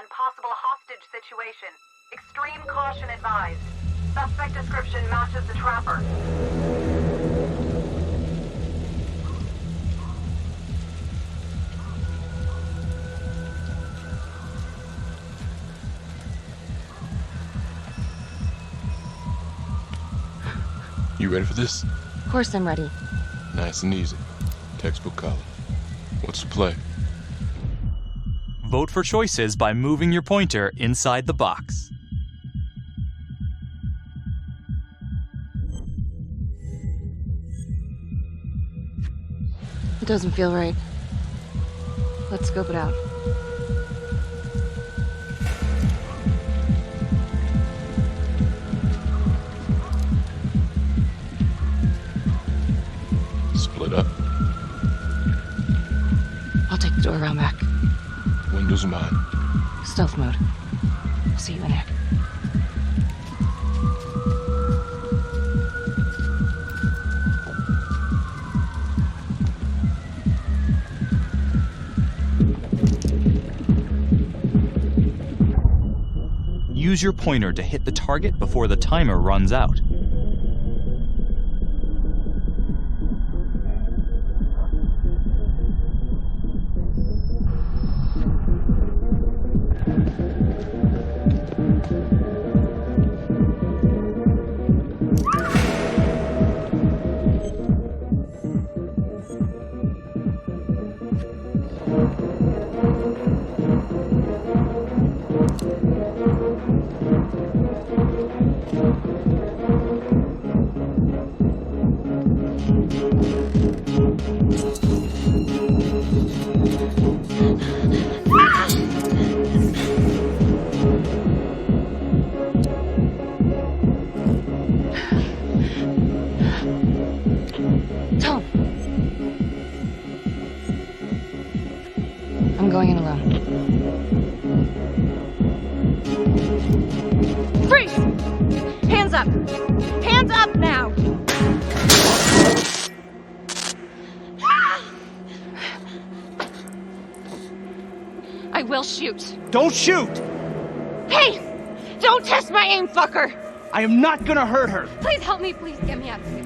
Possible hostage situation. Extreme caution advised. Suspect description matches the trapper. You ready for this? Of course I'm ready. Nice and easy. Textbook college. What's the play? Vote for choices by moving your pointer inside the box. It doesn't feel right. Let's scope it out. Split up. I'll take the door around back. Windows are mine. Stealth mode. I'll see you in there. Use your pointer to hit the target before the timer runs out. I'm going in alone. Freeze! Hands up! Hands up now! I will shoot. Don't shoot! Hey! Don't test my aim, fucker! I am not gonna hurt her. Please help me, please get me out of here.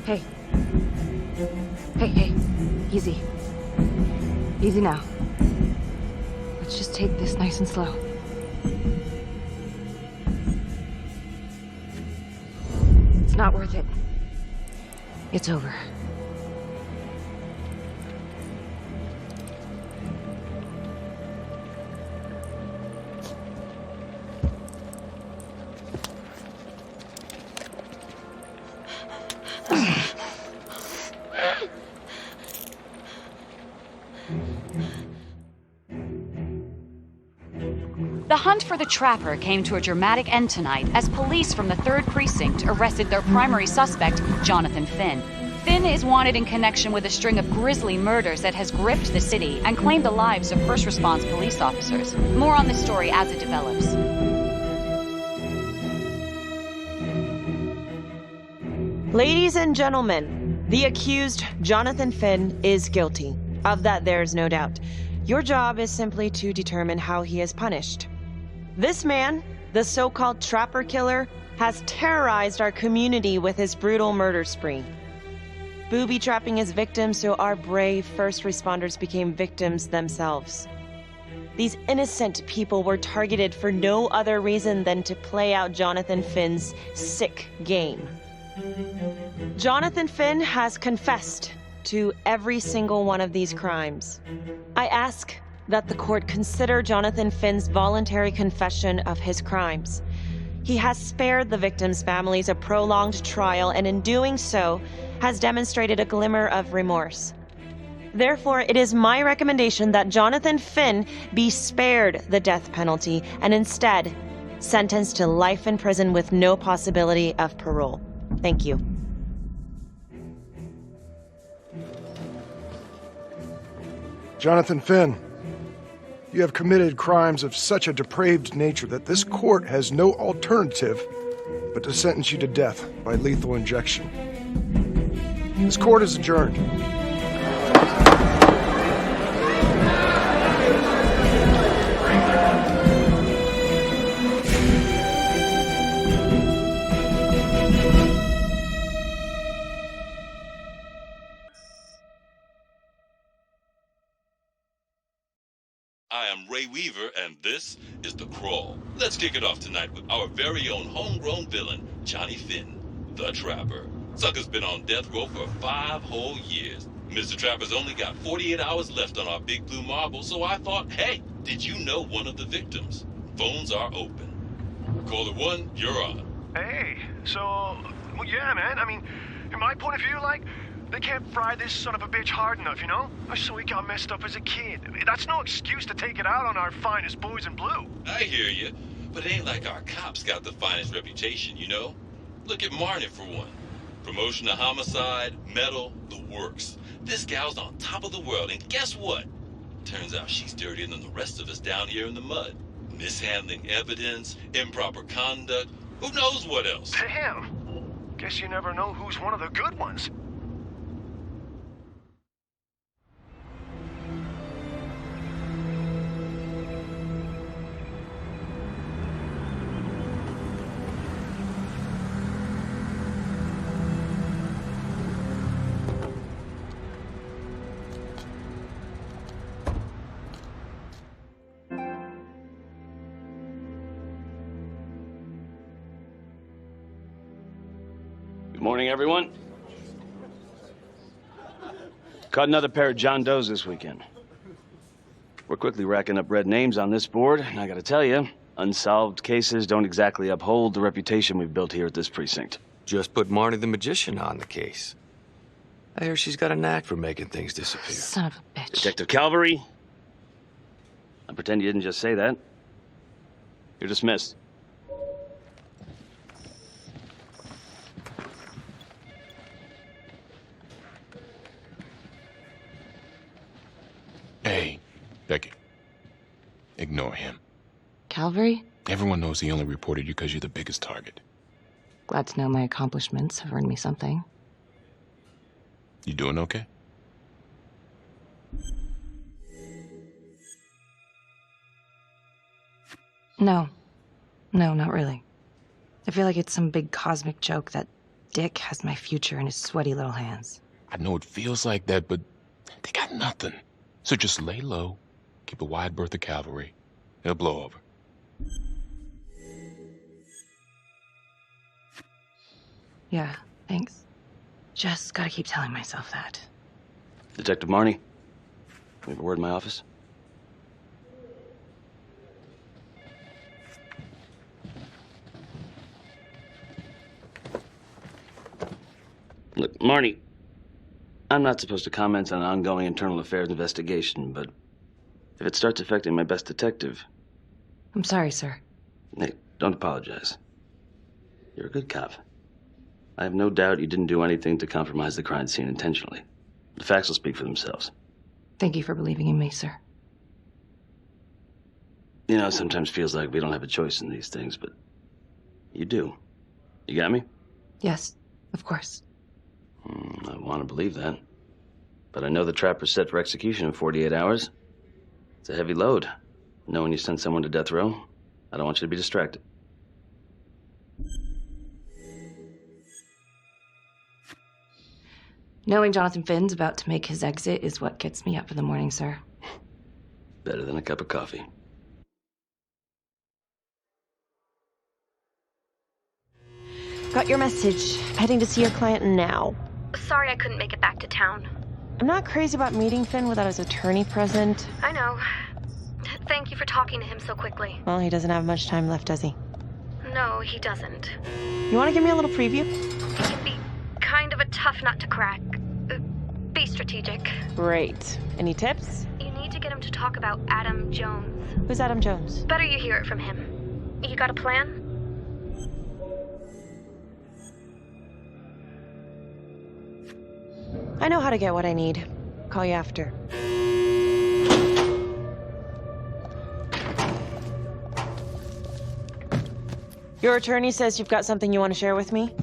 Hey. Hey. Easy. Easy now. Let's just take this nice and slow. It's not worth it. It's over. The hunt for the trapper came to a dramatic end tonight as police from the 3rd Precinct arrested their primary suspect, Jonathan Finn. Finn is wanted in connection with a string of grisly murders that has gripped the city and claimed the lives of first response police officers. More on this story as it develops. Ladies and gentlemen, the accused, Jonathan Finn, is guilty. Of that there is no doubt. Your job is simply to determine how he is punished. This man, the so-called trapper killer, has terrorized our community with his brutal murder spree. Booby-trapping his victims so our brave first responders became victims themselves. These innocent people were targeted for no other reason than to play out Jonathan Finn's sick game. Jonathan Finn has confessed to every single one of these crimes. I ask that the court consider Jonathan Finn's voluntary confession of his crimes. He has spared the victims' families a prolonged trial, and in doing so, has demonstrated a glimmer of remorse. Therefore, it is my recommendation that Jonathan Finn be spared the death penalty and instead sentenced to life in prison with no possibility of parole. Thank you. Jonathan Finn, you have committed crimes of such a depraved nature that this court has no alternative but to sentence you to death by lethal injection. This court is adjourned. I am Ray Weaver, and this is The Crawl. Let's kick it off tonight with our very own homegrown villain, Johnny Finn, the Trapper. Sucker's been on death row for 5 whole years. Mr. Trapper's only got 48 hours left on our big blue marble, so I thought, hey, did you know one of the victims? Phones are open. Caller 1, you're on. Hey, so, well, yeah, man, I mean, from my point of view, like, they can't fry this son of a bitch hard enough, you know? So he got messed up as a kid. That's no excuse to take it out on our finest boys in blue. I hear you, but it ain't like our cops got the finest reputation, you know? Look at Marney, for one. Promotion to homicide, medal, the works. This gal's on top of the world, and guess what? Turns out she's dirtier than the rest of us down here in the mud. Mishandling evidence, improper conduct, who knows what else? Damn. Guess you never know who's one of the good ones. Good morning, everyone. Caught another pair of John Does this weekend. We're quickly racking up red names on this board, and I gotta tell you, unsolved cases don't exactly uphold the reputation we've built here at this precinct. Just put Marney the magician on the case. I hear she's got a knack for making things disappear. Son of a bitch. Detective Calvary, I pretend you didn't just say that. You're dismissed. Hey, Becky. Ignore him. Calvary? Everyone knows he only reported you because you're the biggest target. Glad to know my accomplishments have earned me something. You doing okay? No. No, not really. I feel like it's some big cosmic joke that Dick has my future in his sweaty little hands. I know it feels like that, but they got nothing. So just lay low, keep a wide berth of cavalry. It'll blow over. Yeah, thanks. Just gotta keep telling myself that. Detective Marney, we have a word in my office. Look, Marney, I'm not supposed to comment on an ongoing internal affairs investigation, but if it starts affecting my best detective... I'm sorry, sir. Hey, don't apologize. You're a good cop. I have no doubt you didn't do anything to compromise the crime scene intentionally. The facts will speak for themselves. Thank you for believing in me, sir. You know, it sometimes feels like we don't have a choice in these things, but you do. You got me? Yes, of course. I want to believe that. But I know the trapper's set for execution in 48 hours. It's a heavy load. Knowing you send someone to death row, I don't want you to be distracted. Knowing Jonathan Finn's about to make his exit is what gets me up in the morning, sir. Better than a cup of coffee. Got your message. Heading to see your client now. Sorry I couldn't make it back to town. I'm not crazy about meeting Finn without his attorney present. I know. Thank you for talking to him so quickly. Well, he doesn't have much time left, does he? No, he doesn't. You want to give me a little preview? He can be kind of a tough nut to crack. Be strategic. Great. Any tips? You need to get him to talk about Adam Jones. Who's Adam Jones? Better you hear it from him. You got a plan? I know how to get what I need. Call you after. Your attorney says you've got something you want to share with me?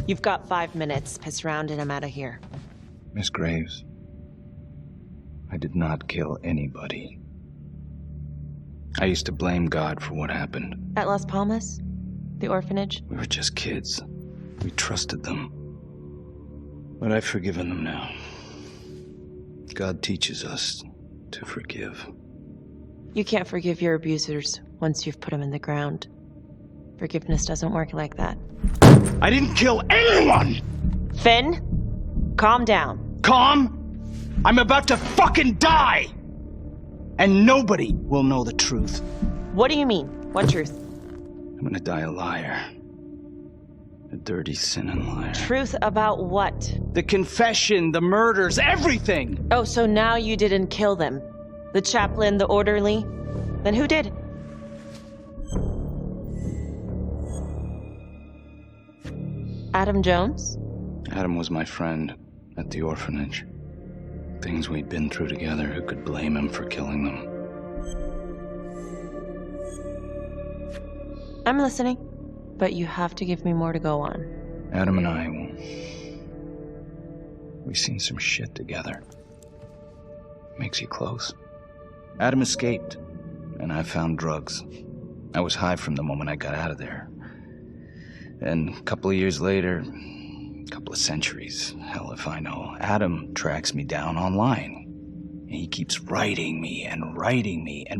You've got 5 minutes. Piss around and I'm out of here. Miss Graves, I did not kill anybody. I used to blame God for what happened. At Las Palmas? The orphanage? We were just kids. We trusted them. But I've forgiven them now. God teaches us to forgive. You can't forgive your abusers once you've put them in the ground. Forgiveness doesn't work like that. I didn't kill anyone! Finn, calm down. Calm? I'm about to fucking die! And nobody will know the truth. What do you mean? What truth? I'm gonna die a liar. A dirty, sinning liar. Truth about what? The confession, the murders, everything! Oh, so now you didn't kill them? The chaplain, the orderly? Then who did? Adam Jones? Adam was my friend at the orphanage. Things we'd been through together, who could blame him for killing them? I'm listening, but you have to give me more to go on. Adam and I, we've seen some shit together. Makes you close. Adam escaped, and I found drugs. I was high from the moment I got out of there. And a couple of years later, a couple of centuries, hell if I know, Adam tracks me down online. And he keeps writing me and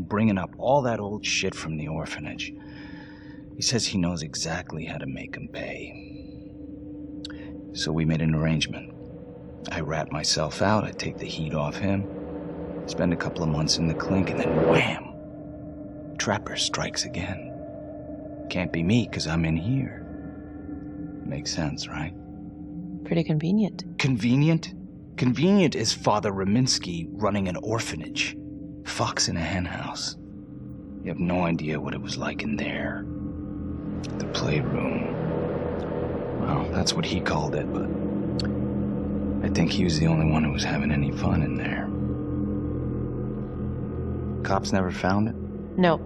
bringing up all that old shit from the orphanage. He says he knows exactly how to make him pay. So we made an arrangement. I rat myself out, I take the heat off him, spend a couple of months in the clink, and then wham! Trapper strikes again. Can't be me, 'cause I'm in here. Makes sense, right? Pretty convenient. Convenient? Convenient is Father Raminsky running an orphanage. Fox in a henhouse. You have no idea what it was like in there. The playroom. Well, that's what he called it, but I think he was the only one who was having any fun in there. Cops never found it? No.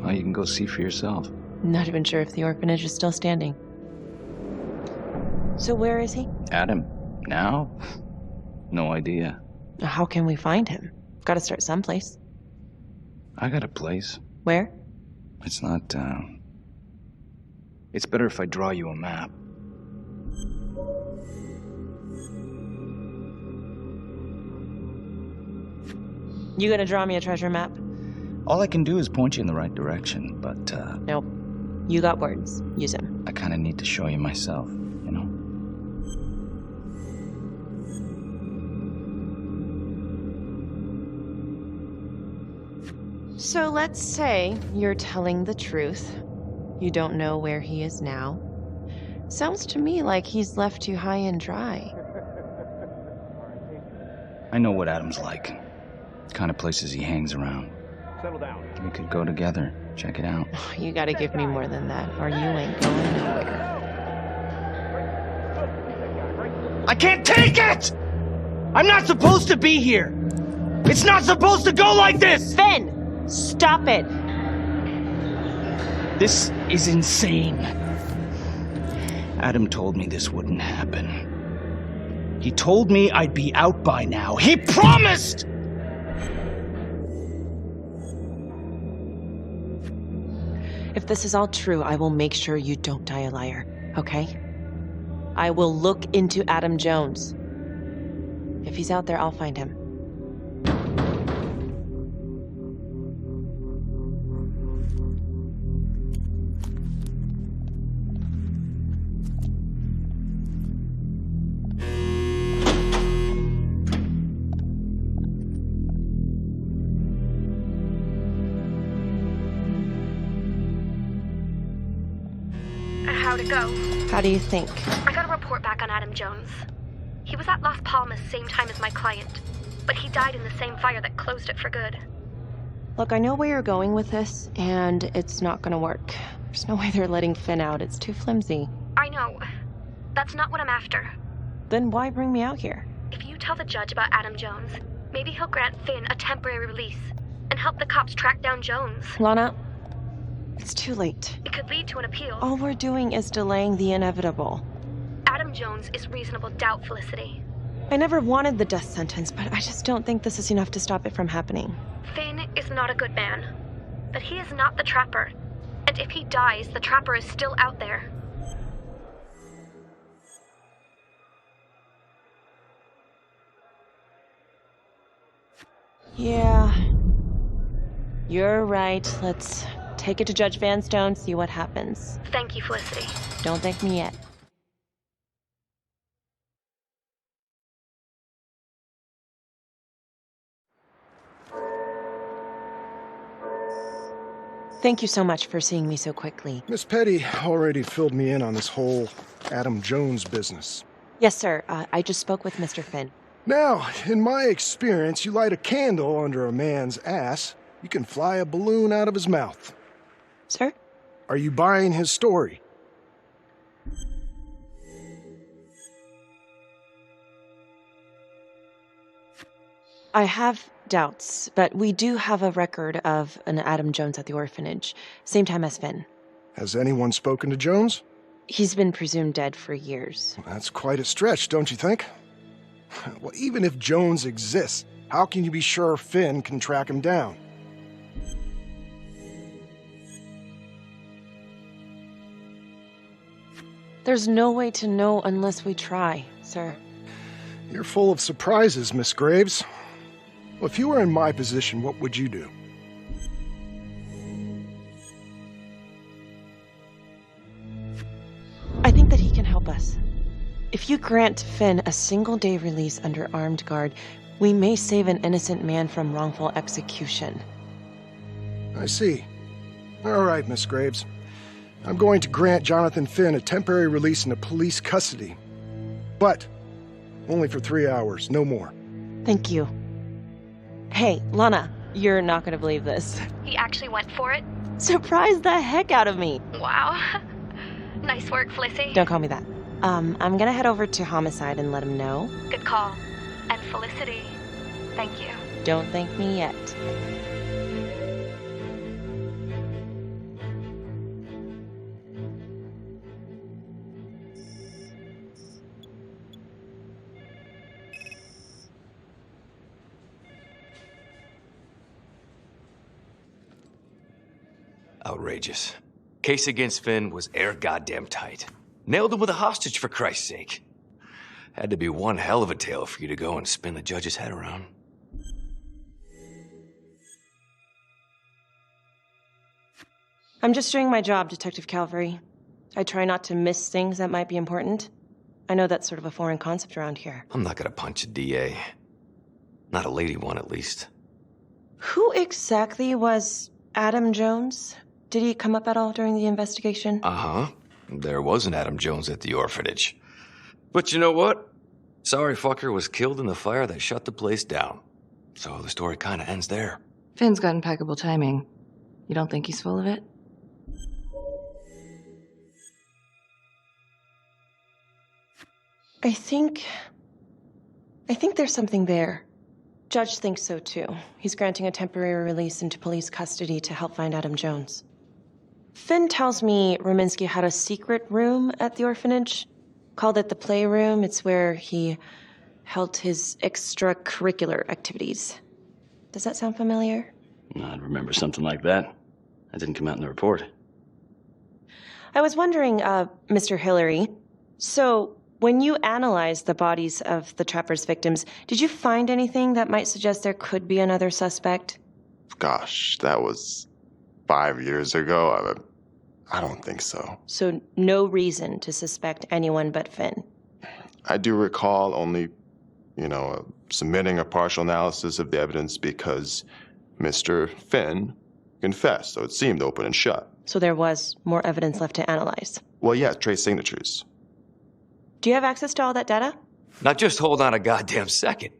Well, you can go see for yourself. Not even sure if the orphanage is still standing. So where is he? Adam? Now? No idea. How can we find him? Gotta start someplace. I got a place. Where? It's not, It's better if I draw you a map. You gonna draw me a treasure map? All I can do is point you in the right direction, but, Nope. You got words. Use them. I kinda need to show you myself, you know? So let's say you're telling the truth. You don't know where he is now. Sounds to me like he's left you high and dry. I know what Adam's like. The kind of places he hangs around. Settle down. We could go together. Check it out. You gotta give me more than that, or you ain't going nowhere. I can't take it! I'm not supposed to be here! It's not supposed to go like this! Finn! Stop it! This is insane. Adam told me this wouldn't happen. He told me I'd be out by now. He promised! If this is all true, I will make sure you don't die a liar, okay? I will look into Adam Jones. If he's out there, I'll find him. how'd it go? How do you think? I got a report back on Adam Jones. He was at Las Palmas same time as my client, but he died in the same fire that closed it for good. Look, I know where you're going with this, and it's not gonna work. There's no way they're letting Finn out. It's too flimsy. I know. That's not what I'm after. Then why bring me out here? If you tell the judge about Adam Jones, maybe he'll grant Finn a temporary release and help the cops track down Jones. Lana, it's too late. It could lead to an appeal. All we're doing is delaying the inevitable. Adam Jones is reasonable doubt, Felicity. I never wanted the death sentence, but I just don't think this is enough to stop it from happening. Finn is not a good man, but he is not the Trapper. And if he dies, the Trapper is still out there. Yeah. You're right. Let's take it to Judge Vanstone, see what happens. Thank you, Felicity. Don't thank me yet. Thank you so much for seeing me so quickly. Miss Petty already filled me in on this whole Adam Jones business. Yes, sir. I just spoke with Mr. Finn. Now, in my experience, you light a candle under a man's ass, you can fly a balloon out of his mouth. Sir? Are you buying his story? I have doubts, but we do have a record of an Adam Jones at the orphanage, same time as Finn. Has anyone spoken to Jones? He's been presumed dead for years. That's quite a stretch, don't you think? Well, even if Jones exists, how can you be sure Finn can track him down? There's no way to know unless we try, sir. You're full of surprises, Miss Graves. Well, if you were in my position, what would you do? I think that he can help us. If you grant Finn a single-day release under armed guard, we may save an innocent man from wrongful execution. I see. All right, Miss Graves. I'm going to grant Jonathan Finn a temporary release into police custody. But only for 3 hours, no more. Thank you. Hey, Lana, you're not gonna believe this. He actually went for it? Surprised the heck out of me. Wow. Nice work, Felicity. Don't call me that. I'm gonna head over to Homicide and let him know. Good call. And Felicity, thank you. Don't thank me yet. Outrageous. Case against Finn was air goddamn tight. Nailed him with a hostage, for Christ's sake. Had to be one hell of a tale for you to go and spin the judge's head around. I'm just doing my job, Detective Calvary. I try not to miss things that might be important. I know that's sort of a foreign concept around here. I'm not gonna punch a DA. Not a lady one, at least. Who exactly was Adam Jones? Did he come up at all during the investigation? Uh-huh. There was an Adam Jones at the orphanage. But you know what? Sorry fucker was killed in the fire that shut the place down. So the story kind of ends there. Finn's got impeccable timing. You don't think he's full of it? I think there's something there. Judge thinks so too. He's granting a temporary release into police custody to help find Adam Jones. Finn tells me Rominsky had a secret room at the orphanage. Called it the playroom. It's where he held his extracurricular activities. Does that sound familiar? I'd remember something like that. That didn't come out in the report. I was wondering, Mr. Hillary, so when you analyzed the bodies of the Trapper's victims, did you find anything that might suggest there could be another suspect? Gosh, that was 5 years ago. I don't think so. So no reason to suspect anyone but Finn? I do recall only, submitting a partial analysis of the evidence because Mr. Finn confessed, so it seemed open and shut. So there was more evidence left to analyze. Well, yeah, trace signatures. Do you have access to all that data? Not just hold on a goddamn second.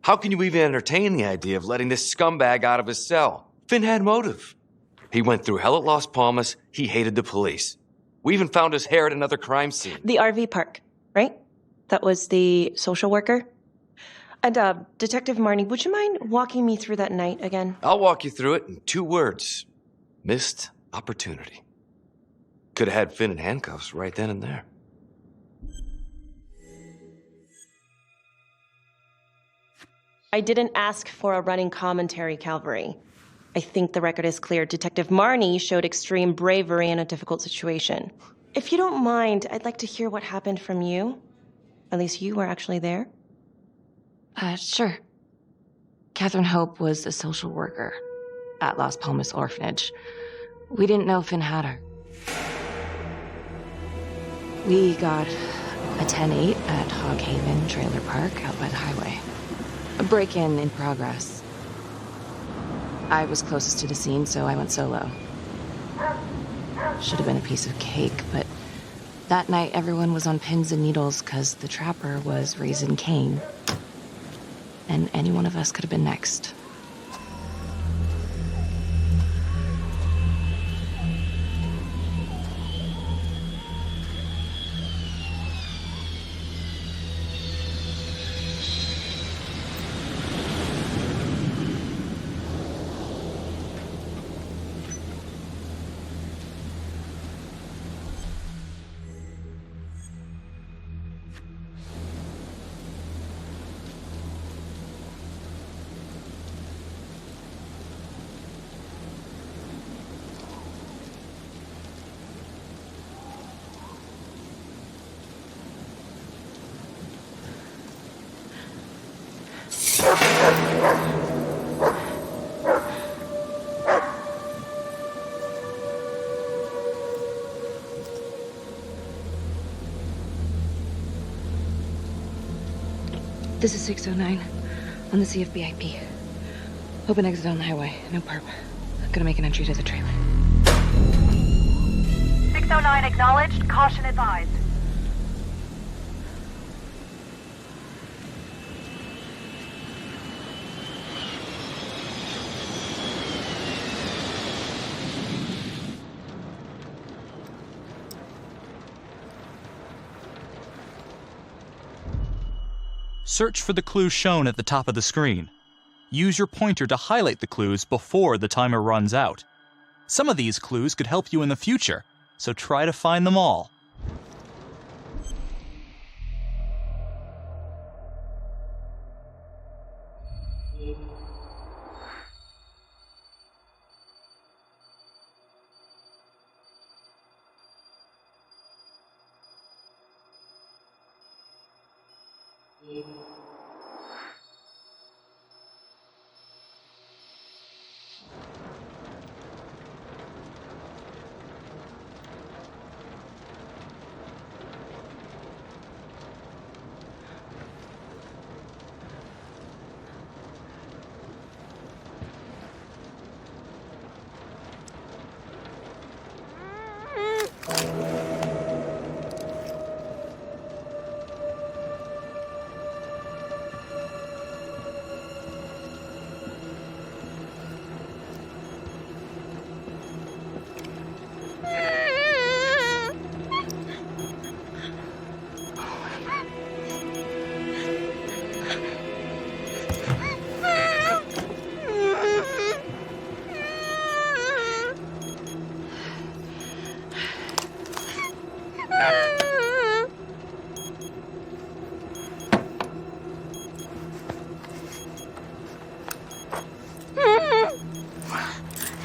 How can you even entertain the idea of letting this scumbag out of his cell? Finn had motive. He went through hell at Las Palmas. He hated the police. We even found his hair at another crime scene. The RV park, right? That was the social worker? And, Detective Marney, would you mind walking me through that night again? I'll walk you through it in 2 words. Missed opportunity. Could have had Finn in handcuffs right then and there. I didn't ask for a running commentary, Calvary. I think the record is clear. Detective Marney showed extreme bravery in a difficult situation. If you don't mind, I'd like to hear what happened from you. At least you were actually there. Sure. Catherine Hope was a social worker at Las Palmas Orphanage. We didn't know Finn had her. We got a 10-8 at Hog Haven Trailer Park out by the highway. A break-in in progress. I was closest to the scene, so I went solo. Should have been a piece of cake, but that night everyone was on pins and needles because the trapper was raising Cain. And any one of us could have been next. This is 609 on the CFBIP. Open exit on the highway. No perp. Gonna make an entry to the trailer. 609 acknowledged. Caution advised. Search for the clues shown at the top of the screen. Use your pointer to highlight the clues before the timer runs out. Some of these clues could help you in the future, so try to find them all.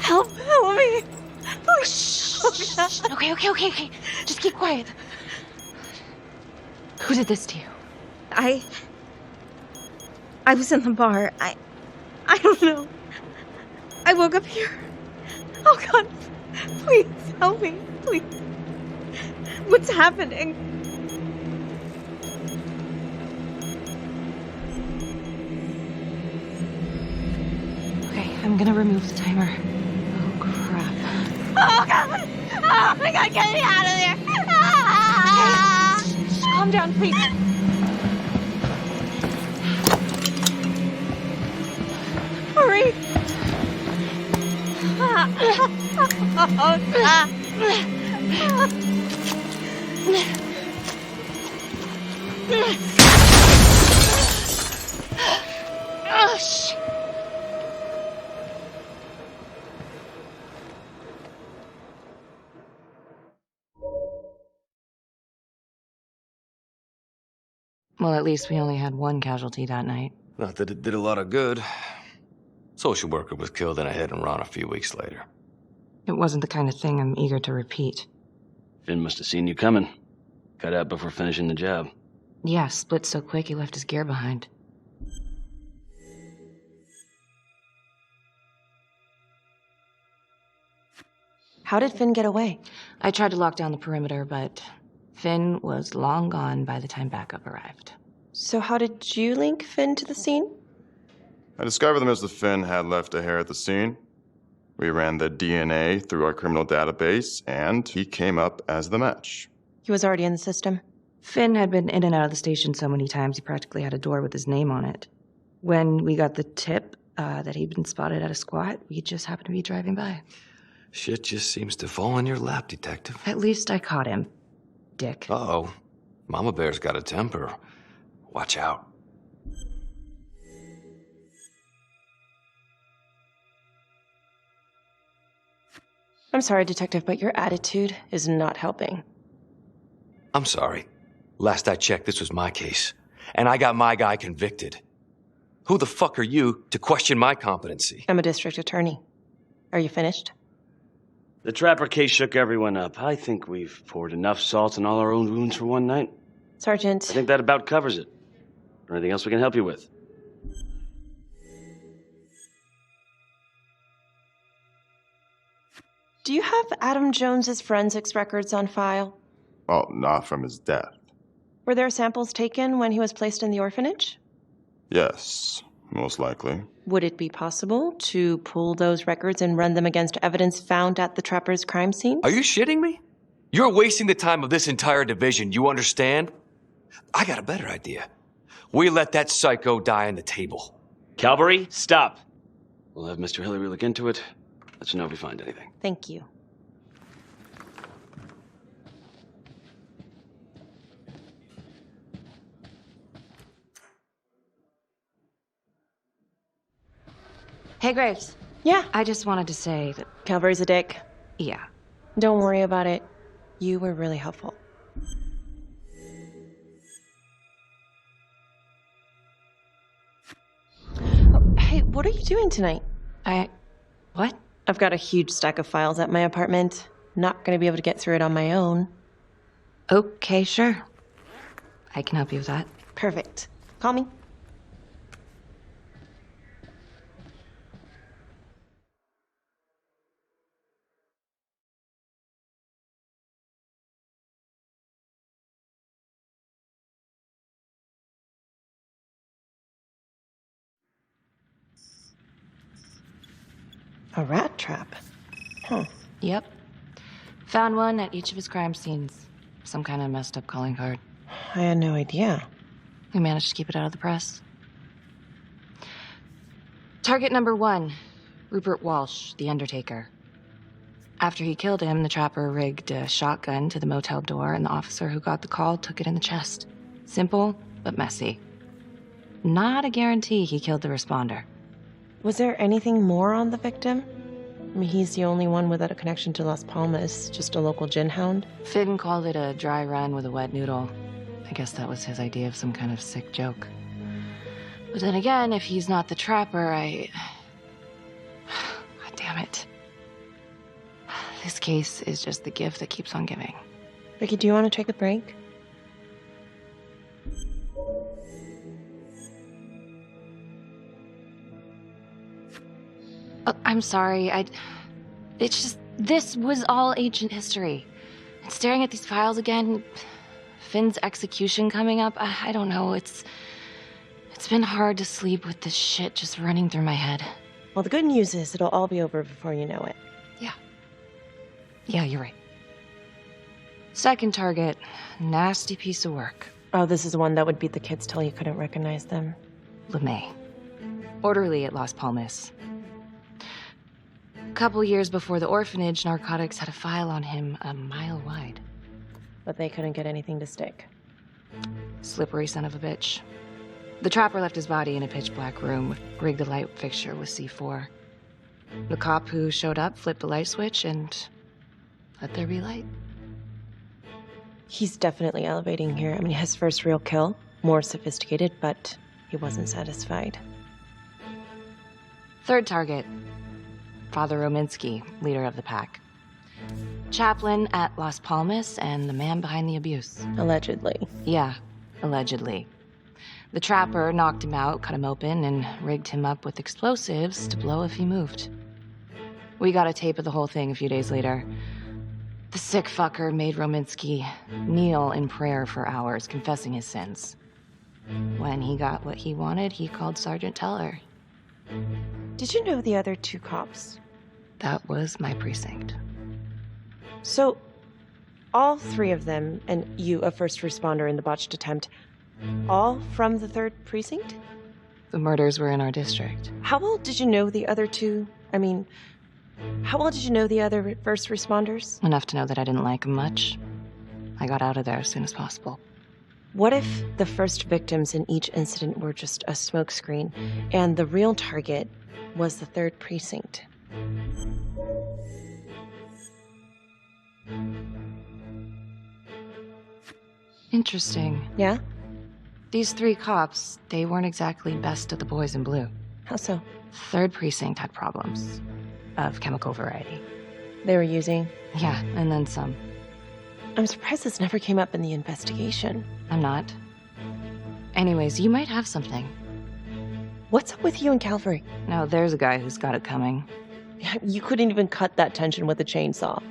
Help me. Okay. Just keep quiet. Who did this to you? I was in the bar. I don't know. I woke up here. Oh God, please help me, please. What's happening? Okay, I'm gonna remove the timer. Oh crap. Oh, God! Oh, my God, get me out of there! Ah! Shh, calm down, please. Hurry! Oh, shit. Well, at least we only had one casualty that night. Not that it did a lot of good. Social worker was killed in a hit and run a few weeks later. It wasn't the kind of thing I'm eager to repeat. Finn must have seen you coming. Got out before finishing the job. Yeah, split so quick he left his gear behind. How did Finn get away? I tried to lock down the perimeter, but Finn was long gone by the time backup arrived. So how did you link Finn to the scene? I discovered that Mr. Finn had left a hair at the scene. We ran the DNA through our criminal database, and he came up as the match. He was already in the system. Finn had been in and out of the station so many times he practically had a door with his name on it. When we got the tip that he'd been spotted at a squat, we just happened to be driving by. Shit just seems to fall in your lap, Detective. At least I caught him, dick. Uh-oh. Mama Bear's got a temper. Watch out. I'm sorry, Detective, but your attitude is not helping. I'm sorry. Last I checked, this was my case. And I got my guy convicted. Who the fuck are you to question my competency? I'm a district attorney. Are you finished? The Trapper case shook everyone up. I think we've poured enough salt in all our own wounds for one night. Sergeant. I think that about covers it. Or anything else we can help you with? Do you have Adam Jones's forensics records on file? Well, not from his death. Were there samples taken when he was placed in the orphanage? Yes, most likely. Would it be possible to pull those records and run them against evidence found at the Trapper's crime scene? Are you shitting me? You're wasting the time of this entire division, you understand? I got a better idea. We let that psycho die on the table. Calvary, stop. We'll have Mr. Hillary look into it. Let you know if we find anything. Thank you. Hey, Graves. Yeah? I just wanted to say that... Calvary's a dick. Yeah. Don't worry about it. You were really helpful. Oh, hey, what are you doing tonight? What? I've got a huge stack of files at my apartment. Not gonna be able to get through it on my own. Okay, sure. I can help you with that. Perfect. Call me. A rat trap. Huh. Yep. Found one at each of his crime scenes. Some kind of messed up calling card. I had no idea. We managed to keep it out of the press. Target number 1, Rupert Walsh, the Undertaker. After he killed him, the Trapper rigged a shotgun to the motel door, and the officer who got the call took it in the chest. Simple, but messy. Not a guarantee he killed the responder. Was there anything more on the victim? I mean, he's the only one without a connection to Las Palmas, just a local gin hound. Finn called it a dry run with a wet noodle. I guess that was his idea of some kind of sick joke. But then again, if he's not the Trapper, God damn it. This case is just the gift that keeps on giving. Becky, do you want to take a break? I'm sorry, it's just, this was all ancient history. And staring at these files again, Finn's execution coming up, I don't know, it's been hard to sleep with this shit just running through my head. Well, the good news is it'll all be over before you know it. Yeah. Yeah, you're right. Second target, nasty piece of work. Oh, this is the one that would beat the kids till you couldn't recognize them. LeMay. Orderly at Las Palmas. A couple years before the orphanage, narcotics had a file on him a mile wide. But they couldn't get anything to stick. Slippery son of a bitch. The trapper left his body in a pitch-black room, rigged the light fixture with C4. The cop who showed up flipped the light switch and let there be light. He's definitely elevating here. I mean, his first real kill, more sophisticated, but he wasn't satisfied. Third target, Father Rominsky, leader of the pack. Chaplain at Las Palmas and the man behind the abuse. Allegedly. Yeah, allegedly. The trapper knocked him out, cut him open, and rigged him up with explosives to blow if he moved. We got a tape of the whole thing a few days later. The sick fucker made Rominsky kneel in prayer for hours, confessing his sins. When he got what he wanted, he called Sergeant Teller. Did you know the other two cops? That was my precinct. So, all three of them, and you, a first responder in the botched attempt, all from the 3rd precinct? The murders were in our district. How well did you know the other two? I mean, how well did you know the other first responders? Enough to know that I didn't like them much. I got out of there as soon as possible. What if the first victims in each incident were just a smokescreen, and the real target was the 3rd precinct? Interesting. Yeah? These 3 cops, they weren't exactly best of the boys in blue. How so? 3rd precinct had problems. Of chemical variety. They were using? Yeah, and then some. I'm surprised this never came up in the investigation. I'm not. Anyways, you might have something. What's up with you and Calvary? No, there's a guy who's got it coming. You couldn't even cut that tension with a chainsaw.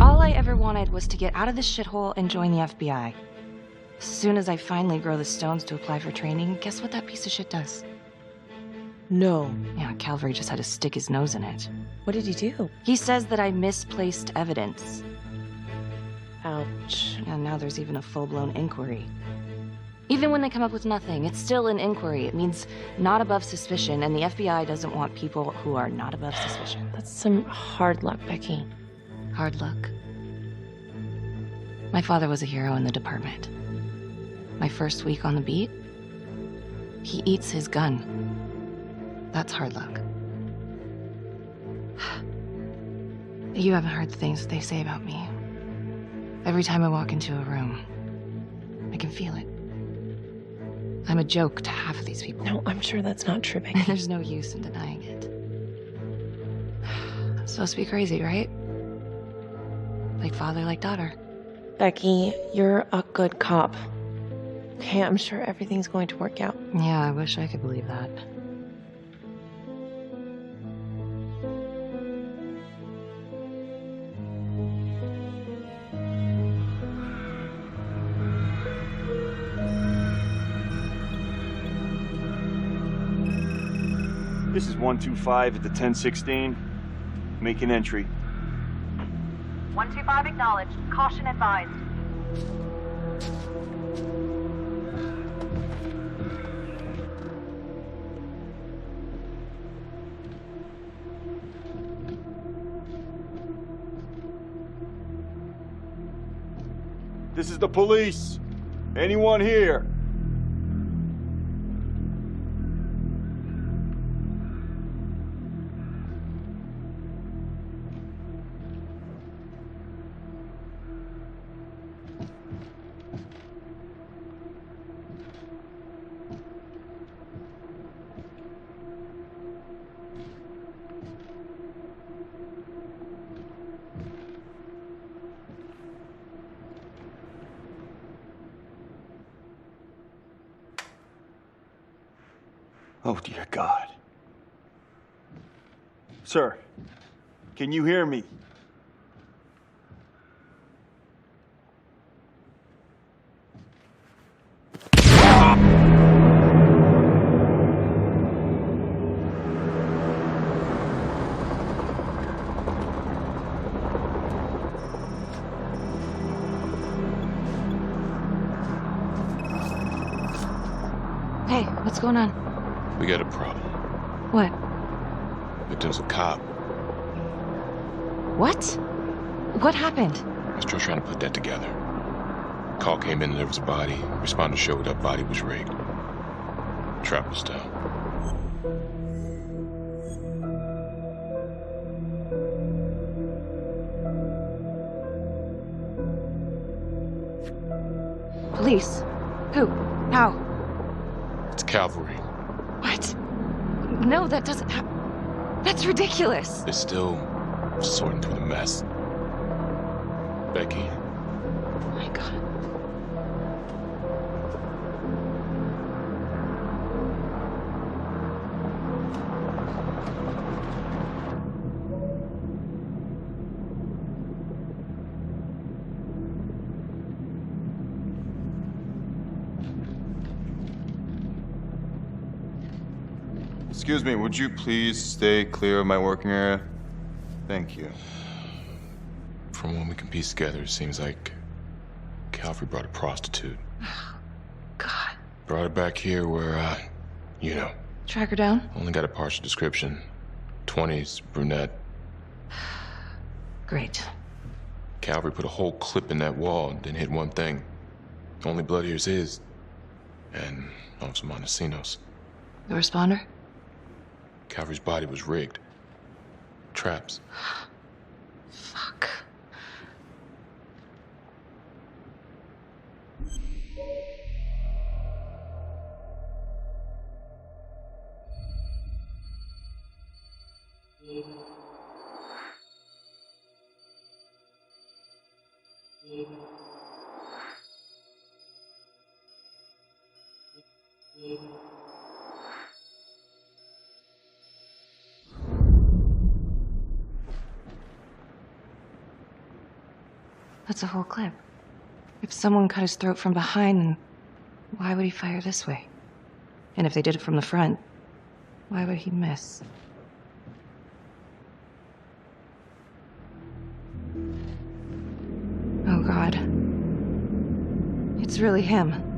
All I ever wanted was to get out of this shithole and join the FBI. As soon as I finally grow the stones to apply for training, guess what that piece of shit does? No. Yeah, Calvary just had to stick his nose in it. What did he do? He says that I misplaced evidence. Ouch. And now there's even a full-blown inquiry. Even when they come up with nothing, it's still an inquiry. It means not above suspicion, and the FBI doesn't want people who are not above suspicion. That's some hard luck, Becky. Hard luck. My father was a hero in the department. My first week on the beat, he eats his gun. That's hard luck. You haven't heard the things they say about me. Every time I walk into a room, I can feel it. I'm a joke to half of these people. No, I'm sure that's not true, Becky. There's no use in denying it. I'm supposed to be crazy, right? Like father, like daughter. Becky, you're a good cop. Okay, I'm sure everything's going to work out. Yeah, I wish I could believe that. This is 125 at the 1016. Make an entry. 125 acknowledged. Caution advised. This is the police. Anyone here? Oh, dear God. Sir, can you hear me? going on? We got a problem. What? Victim's a cop. What? What happened? I'm still trying to put that together. Call came in and there was a body. Responder showed up, body was rigged. Trap was down. Police? Who? How? It's cavalry. What? No, that doesn't that's ridiculous. They're still sorting through the mess. Becky. Oh my God. Excuse me, would you please stay clear of my working area? Thank you. From what we can piece together, it seems like Calvary brought a prostitute. God. Brought her back here where, you know. Track her down? Only got a partial description. 20s, brunette. Great. Calvary put a whole clip in that wall and didn't hit one thing. Only blood here's his. And Officer Montesinos. The responder? Calvary's body was rigged. Traps. Fuck. That's a whole clip. If someone cut his throat from behind, then why would he fire this way? And if they did it from the front, why would he miss? Oh, God. It's really him.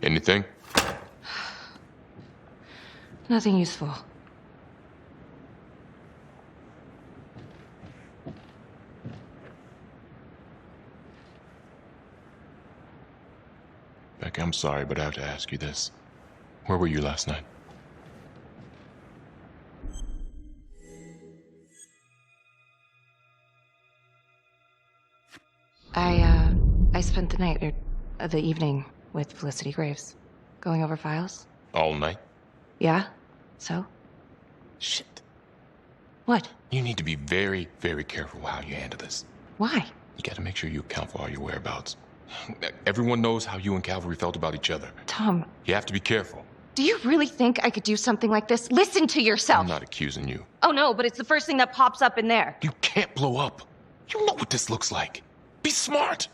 Anything? Nothing useful. Beck, I'm sorry, but I have to ask you this. Where were you last night? I spent the night, or the evening, with Felicity Graves. Going over files? All night? Yeah? So? Shit. What? You need to be very, very careful how you handle this. Why? You gotta make sure you account for all your whereabouts. Everyone knows how you and Calvary felt about each other. Tom. You have to be careful. Do you really think I could do something like this? Listen to yourself! I'm not accusing you. Oh no, but it's the first thing that pops up in there. You can't blow up. You know what this looks like. Be smart!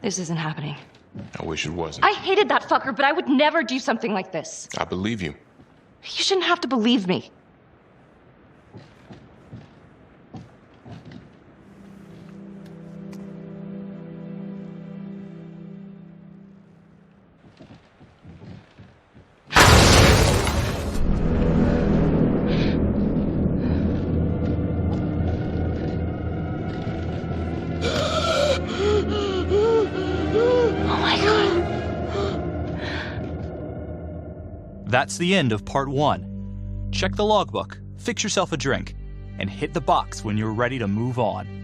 This isn't happening. I wish it wasn't. I hated that fucker, but I would never do something like this. I believe you. You shouldn't have to believe me. That's the end of part 1. Check the logbook, fix yourself a drink, and hit the box when you're ready to move on.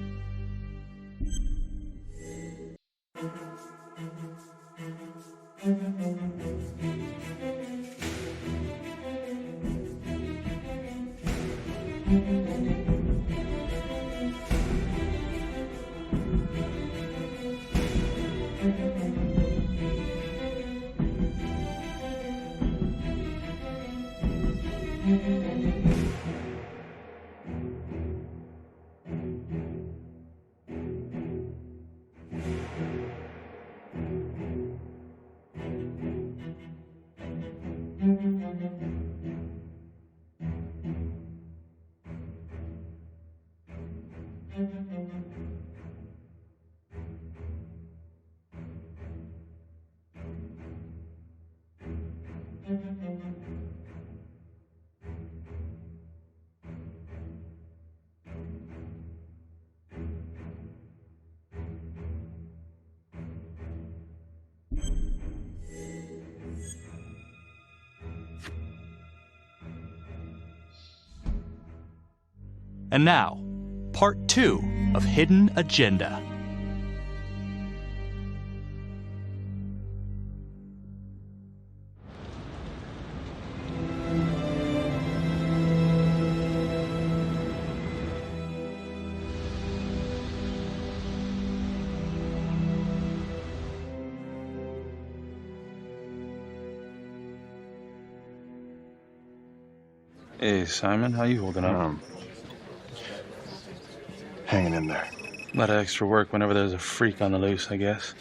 And now, Part 2 of Hidden Agenda. Hey, Simon, how you holding up? Hanging in there. A lot of extra work whenever there's a freak on the loose, I guess.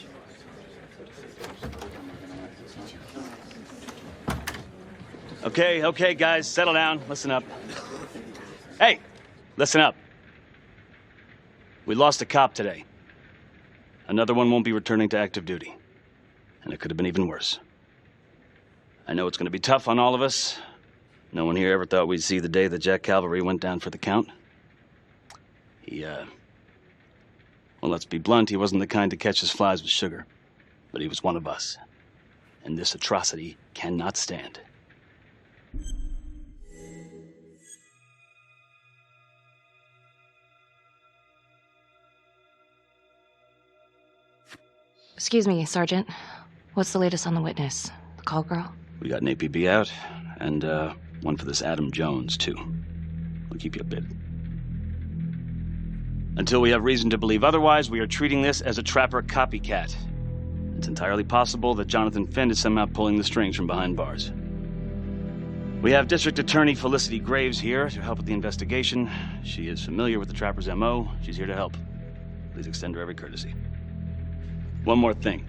Okay, guys, settle down. Listen up. Hey, listen up. We lost a cop today. Another one won't be returning to active duty. And it could have been even worse. I know it's going to be tough on all of us. No one here ever thought we'd see the day that Jack Calvary went down for the count. Well, let's be blunt, he wasn't the kind to catch his flies with sugar. But he was one of us. And this atrocity cannot stand. Excuse me, Sergeant. What's the latest on the witness? The call girl? We got an APB out, and one for this Adam Jones, too. We'll keep you updated. Until we have reason to believe otherwise, we are treating this as a Trapper copycat. It's entirely possible that Jonathan Finn is somehow pulling the strings from behind bars. We have District Attorney Felicity Graves here to help with the investigation. She is familiar with the Trapper's MO. She's here to help. Please extend her every courtesy. One more thing.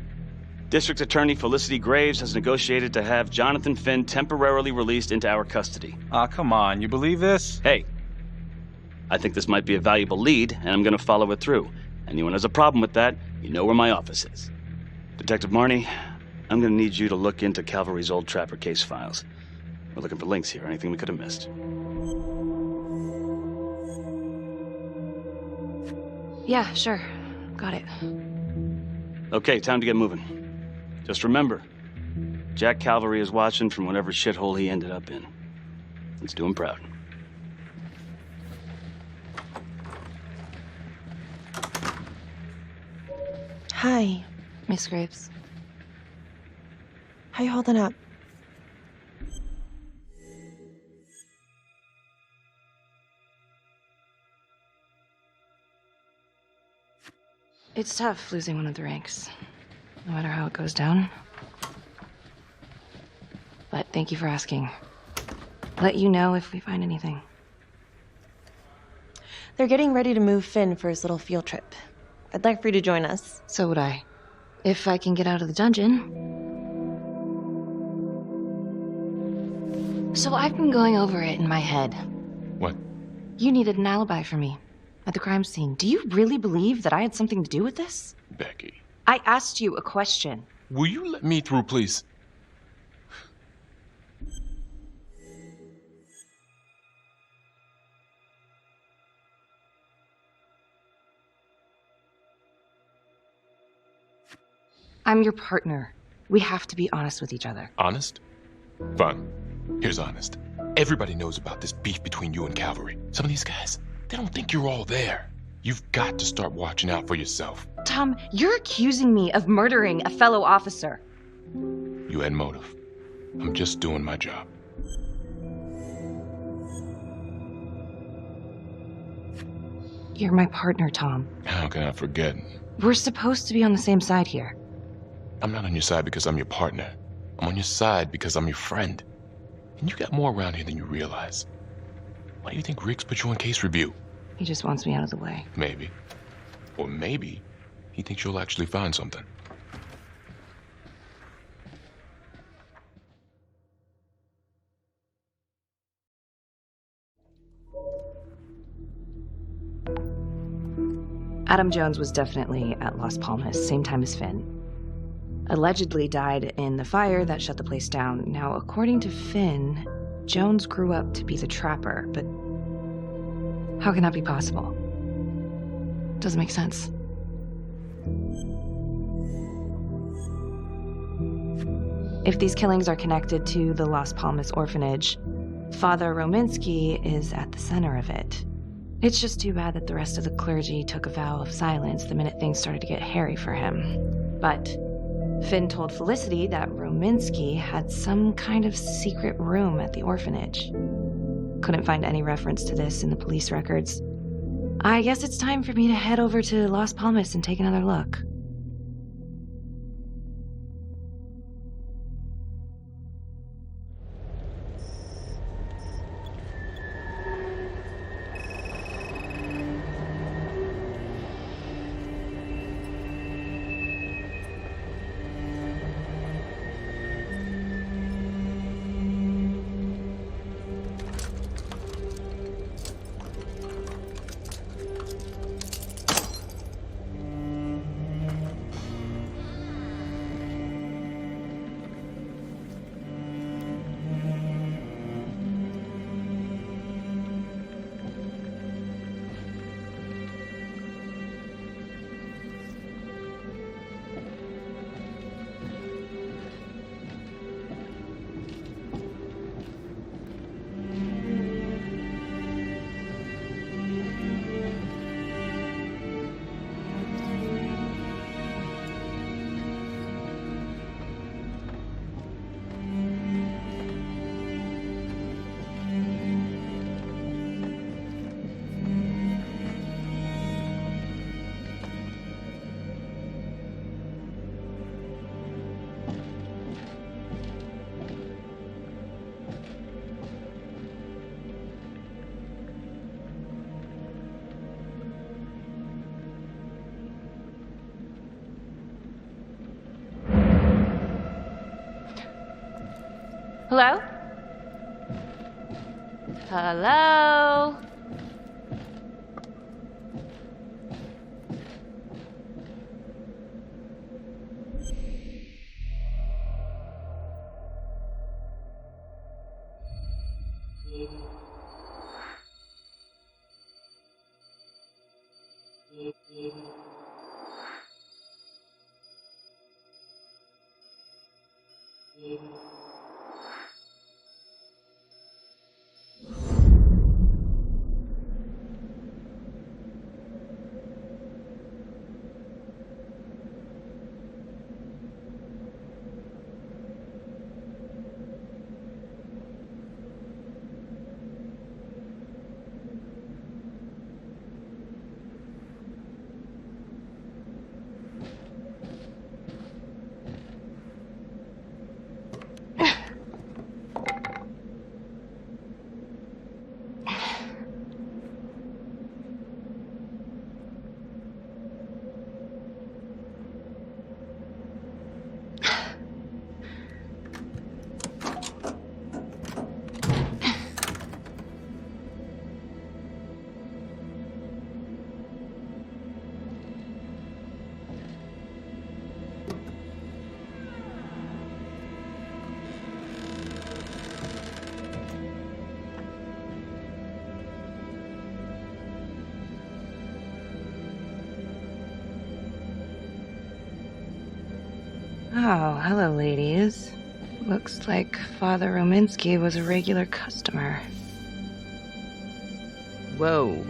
District Attorney Felicity Graves has negotiated to have Jonathan Finn temporarily released into our custody. Ah, come on. You believe this? Hey, I think this might be a valuable lead, and I'm going to follow it through. Anyone has a problem with that, you know where my office is. Detective Marney, I'm going to need you to look into Calvary's old Trapper case files. We're looking for links here, anything we could have missed. Yeah, sure. Got it. Okay, time to get moving. Just remember, Jack Calvary is watching from whatever shithole he ended up in. Let's do him proud. Hi, Miss Graves. how you holding up? It's tough losing one of the ranks, no matter how it goes down. But thank you for asking. Let you know if we find anything. They're getting ready to move Finn for his little field trip. I'd like for you to join us. So would I. If I can get out of the dungeon. So I've been going over it in my head. What? You needed an alibi for me at the crime scene. Do you really believe that I had something to do with this? Becky. I asked you a question. Will you let me through, please? I'm your partner. We have to be honest with each other. Honest? Fine. Here's honest. Everybody knows about this beef between you and Calvary. Some of these guys, they don't think you're all there. You've got to start watching out for yourself. Tom, you're accusing me of murdering a fellow officer. You had motive. I'm just doing my job. You're my partner, Tom. How can I forget? We're supposed to be on the same side here. I'm not on your side because I'm your partner. I'm on your side because I'm your friend. And you got more around here than you realize. Why do you think Riggs put you on case review? He just wants me out of the way. Maybe. Or maybe he thinks you'll actually find something. Adam Jones was definitely at Las Palmas, same time as Finn. Allegedly died in the fire that shut the place down. Now, according to Finn, Jones grew up to be the Trapper, but how can that be possible? Doesn't make sense. If these killings are connected to the Las Palmas orphanage, Father Rominsky is at the center of it. It's just too bad that the rest of the clergy took a vow of silence the minute things started to get hairy for him. But Finn told Felicity that Rominsky had some kind of secret room at the orphanage. Couldn't find any reference to this in the police records. I guess it's time for me to head over to Las Palmas and take another look. Hello? Hello? Oh, hello, ladies. Looks like Father Rominsky was a regular customer. Whoa.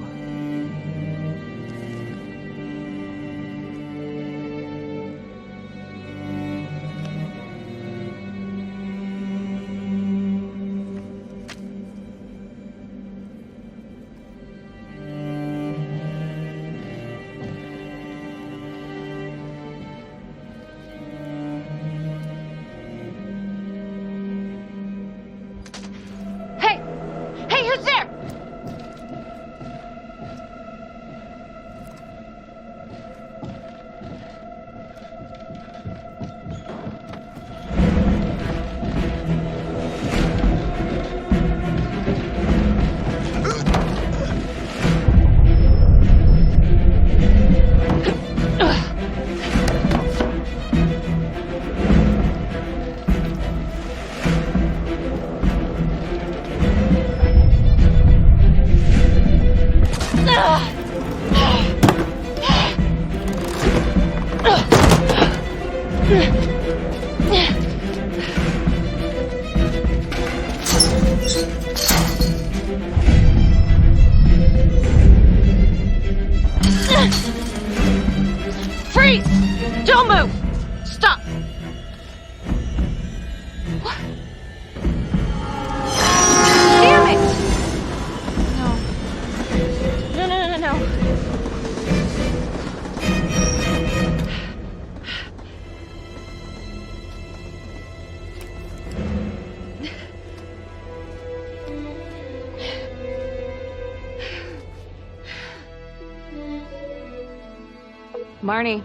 Marney.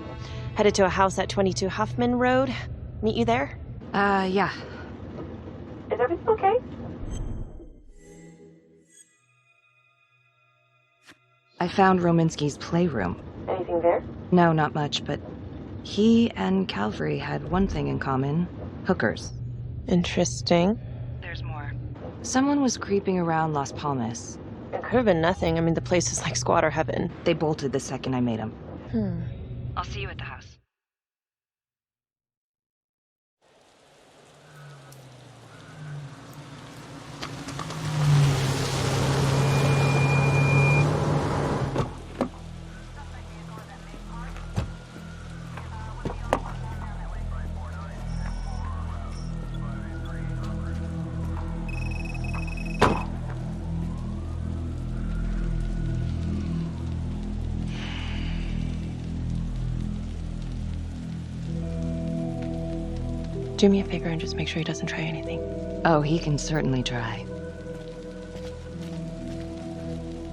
Headed to a house at 22 Huffman Road. Meet you there? Yeah. Is everything okay? I found Rominsky's playroom. Anything there? No, not much, but he and Calvary had one thing in common. Hookers. Interesting. There's more. Someone was creeping around Las Palmas. It could have been nothing. I mean, the place is like squatter heaven. They bolted the second I made them. Hmm. I'll see you at the house. Do me a favor and just make sure he doesn't try anything. Oh, he can certainly try.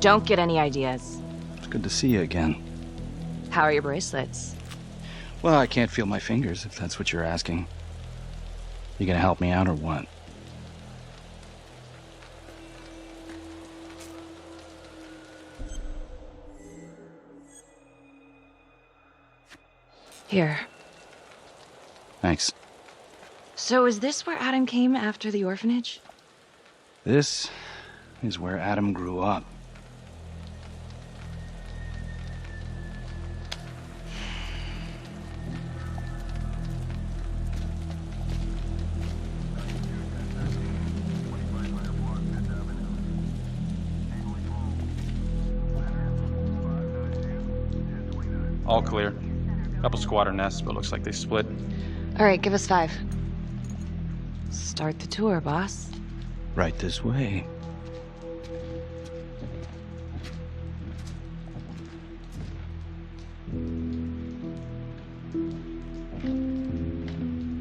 Don't get any ideas. It's good to see you again. How are your bracelets? Well, I can't feel my fingers, if that's what you're asking. You gonna help me out or what? Here. Thanks. So is this where Adam came after the orphanage? This is where Adam grew up. All clear. Couple squatter nests, but looks like they split. All right, give us 5. Start the tour, boss. Right this way.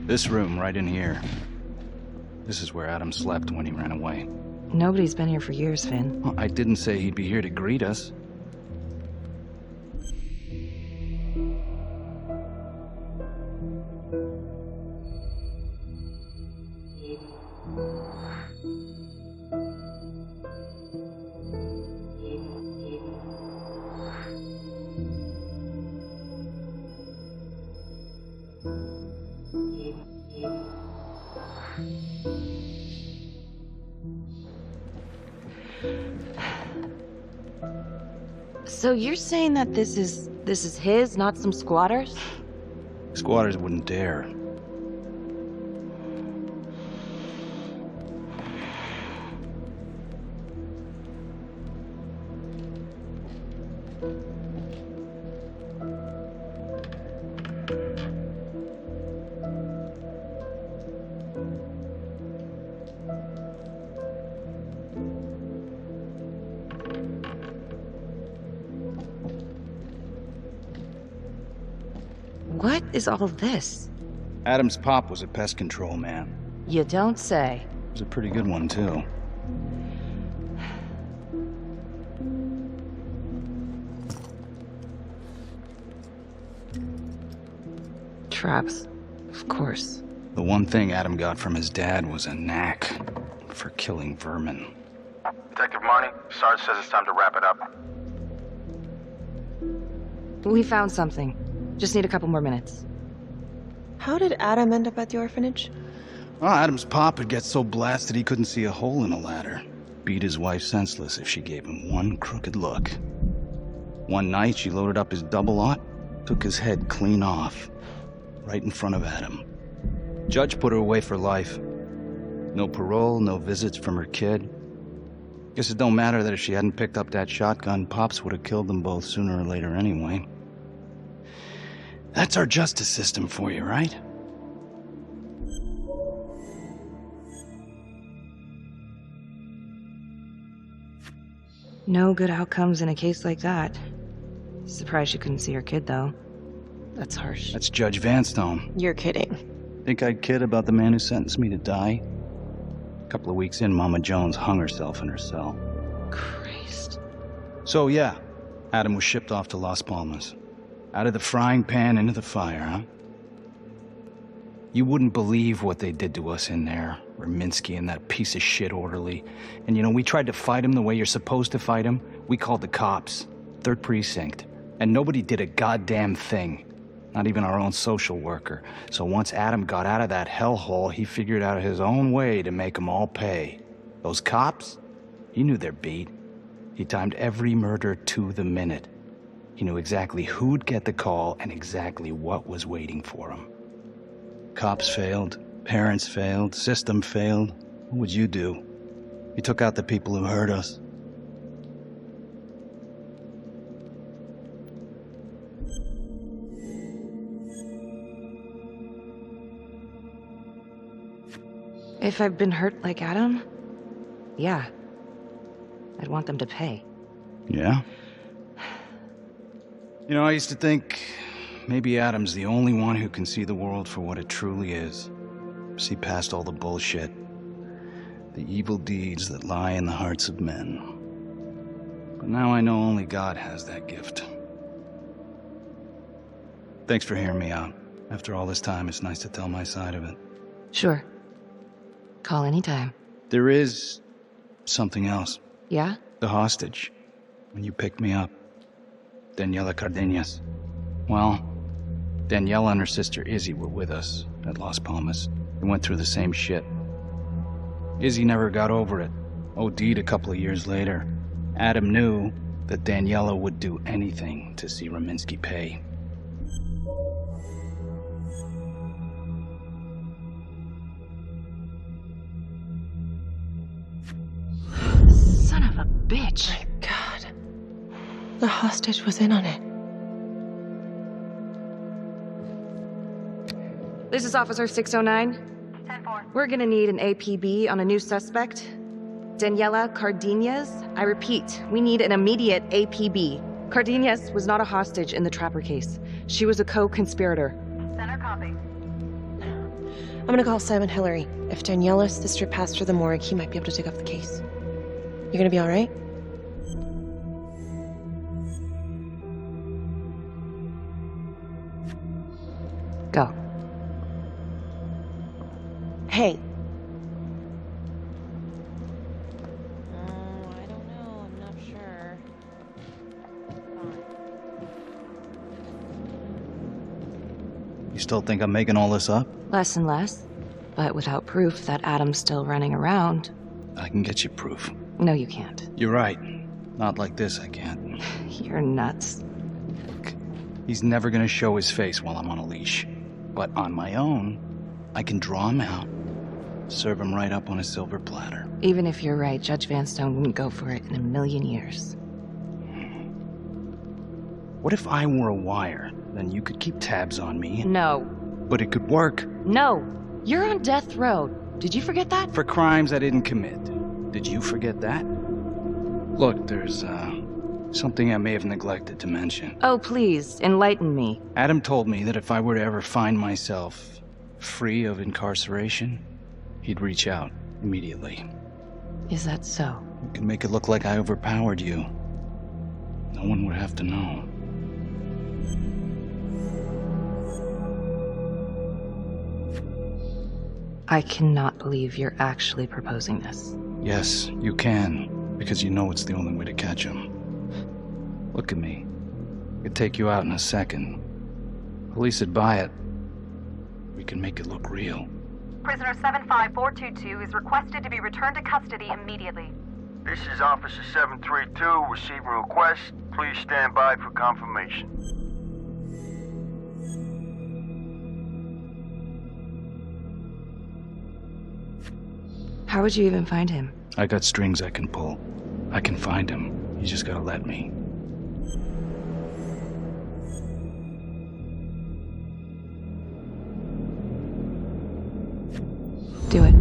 This room right in here. This is where Adam slept when he ran away. Nobody's been here for years, Finn. Well, I didn't say he'd be here to greet us. So you're saying that this is his, not some squatters? Squatters wouldn't dare. What is all this? Adam's pop was a pest control man. You don't say. He was a pretty good one, too. Traps, of course. The one thing Adam got from his dad was a knack for killing vermin. Detective Marney, Sarge says it's time to wrap it up. We found something. Just need a couple more minutes. How did Adam end up at the orphanage? Well, Adam's pop would get so blasted he couldn't see a hole in a ladder. Beat his wife senseless if she gave him one crooked look. One night, she loaded up his double-aught, took his head clean off, right in front of Adam. Judge put her away for life. No parole, no visits from her kid. Guess it don't matter that if she hadn't picked up that shotgun, Pops would have killed them both sooner or later anyway. That's our justice system for you, right? No good outcomes in a case like that. Surprised she couldn't see her kid, though. That's harsh. That's Judge Vanstone. You're kidding. Think I'd kid about the man who sentenced me to die? A couple of weeks in, Mama Jones hung herself in her cell. Christ. So yeah, Adam was shipped off to Las Palmas. Out of the frying pan into the fire, huh? You wouldn't believe what they did to us in there. Raminsky and that piece of shit orderly. And you know, we tried to fight him the way you're supposed to fight him. We called the cops. 3rd Precinct. And nobody did a goddamn thing. Not even our own social worker. So once Adam got out of that hellhole, he figured out his own way to make them all pay. Those cops? He knew their beat. He timed every murder to the minute. He knew exactly who'd get the call and exactly what was waiting for him. Cops failed, parents failed, system failed. What would you do? He took out the people who hurt us. If I've been hurt like Adam, yeah. I'd want them to pay. Yeah? You know, I used to think maybe Adam's the only one who can see the world for what it truly is. See past all the bullshit. The evil deeds that lie in the hearts of men. But now I know only God has that gift. Thanks for hearing me out. After all this time, it's nice to tell my side of it. Sure. Call anytime. There is something else. Yeah? The hostage. When you picked me up. Daniela Cardenas. Well, Daniela and her sister Izzy were with us at Las Palmas. They went through the same shit. Izzy never got over it. OD'd a couple of years later. Adam knew that Daniela would do anything to see Raminsky pay. Son of a bitch. My God. The hostage was in on it. This is Officer 609. 10-4. We're gonna need an APB on a new suspect. Daniela Cardenas. I repeat, we need an immediate APB. Cardenas was not a hostage in the Trapper case. She was a co-conspirator. Center copy. I'm gonna call Simon Hillary. If Daniela's sister passed through the morgue, he might be able to take up the case. You gonna be all right? Go. Hey. I don't know. I'm not sure. You still think I'm making all this up? Less and less. But without proof that Adam's still running around. I can get you proof. No, you can't. You're right. Not like this, I can't. You're nuts. Look, he's never gonna show his face while I'm on a leash. But on my own, I can draw him out, serve him right up on a silver platter. Even if you're right, Judge Vanstone wouldn't go for it in a million years. What if I were a wire? Then you could keep tabs on me. No. But it could work. No. You're on death row. Did you forget that? For crimes I didn't commit. Did you forget that? Look, there's, something I may have neglected to mention. Oh, please, enlighten me. Adam told me that if I were to ever find myself free of incarceration, he'd reach out immediately. Is that so? You can make it look like I overpowered you. No one would have to know. I cannot believe you're actually proposing this. Yes, you can, because you know it's the only way to catch him. Look at me. I could take you out in a second. Police would buy it. We can make it look real. Prisoner 75422 is requested to be returned to custody immediately. This is Officer 732 receiving request. Please stand by for confirmation. How would you even find him? I got strings I can pull. I can find him. You just gotta let me. Do it.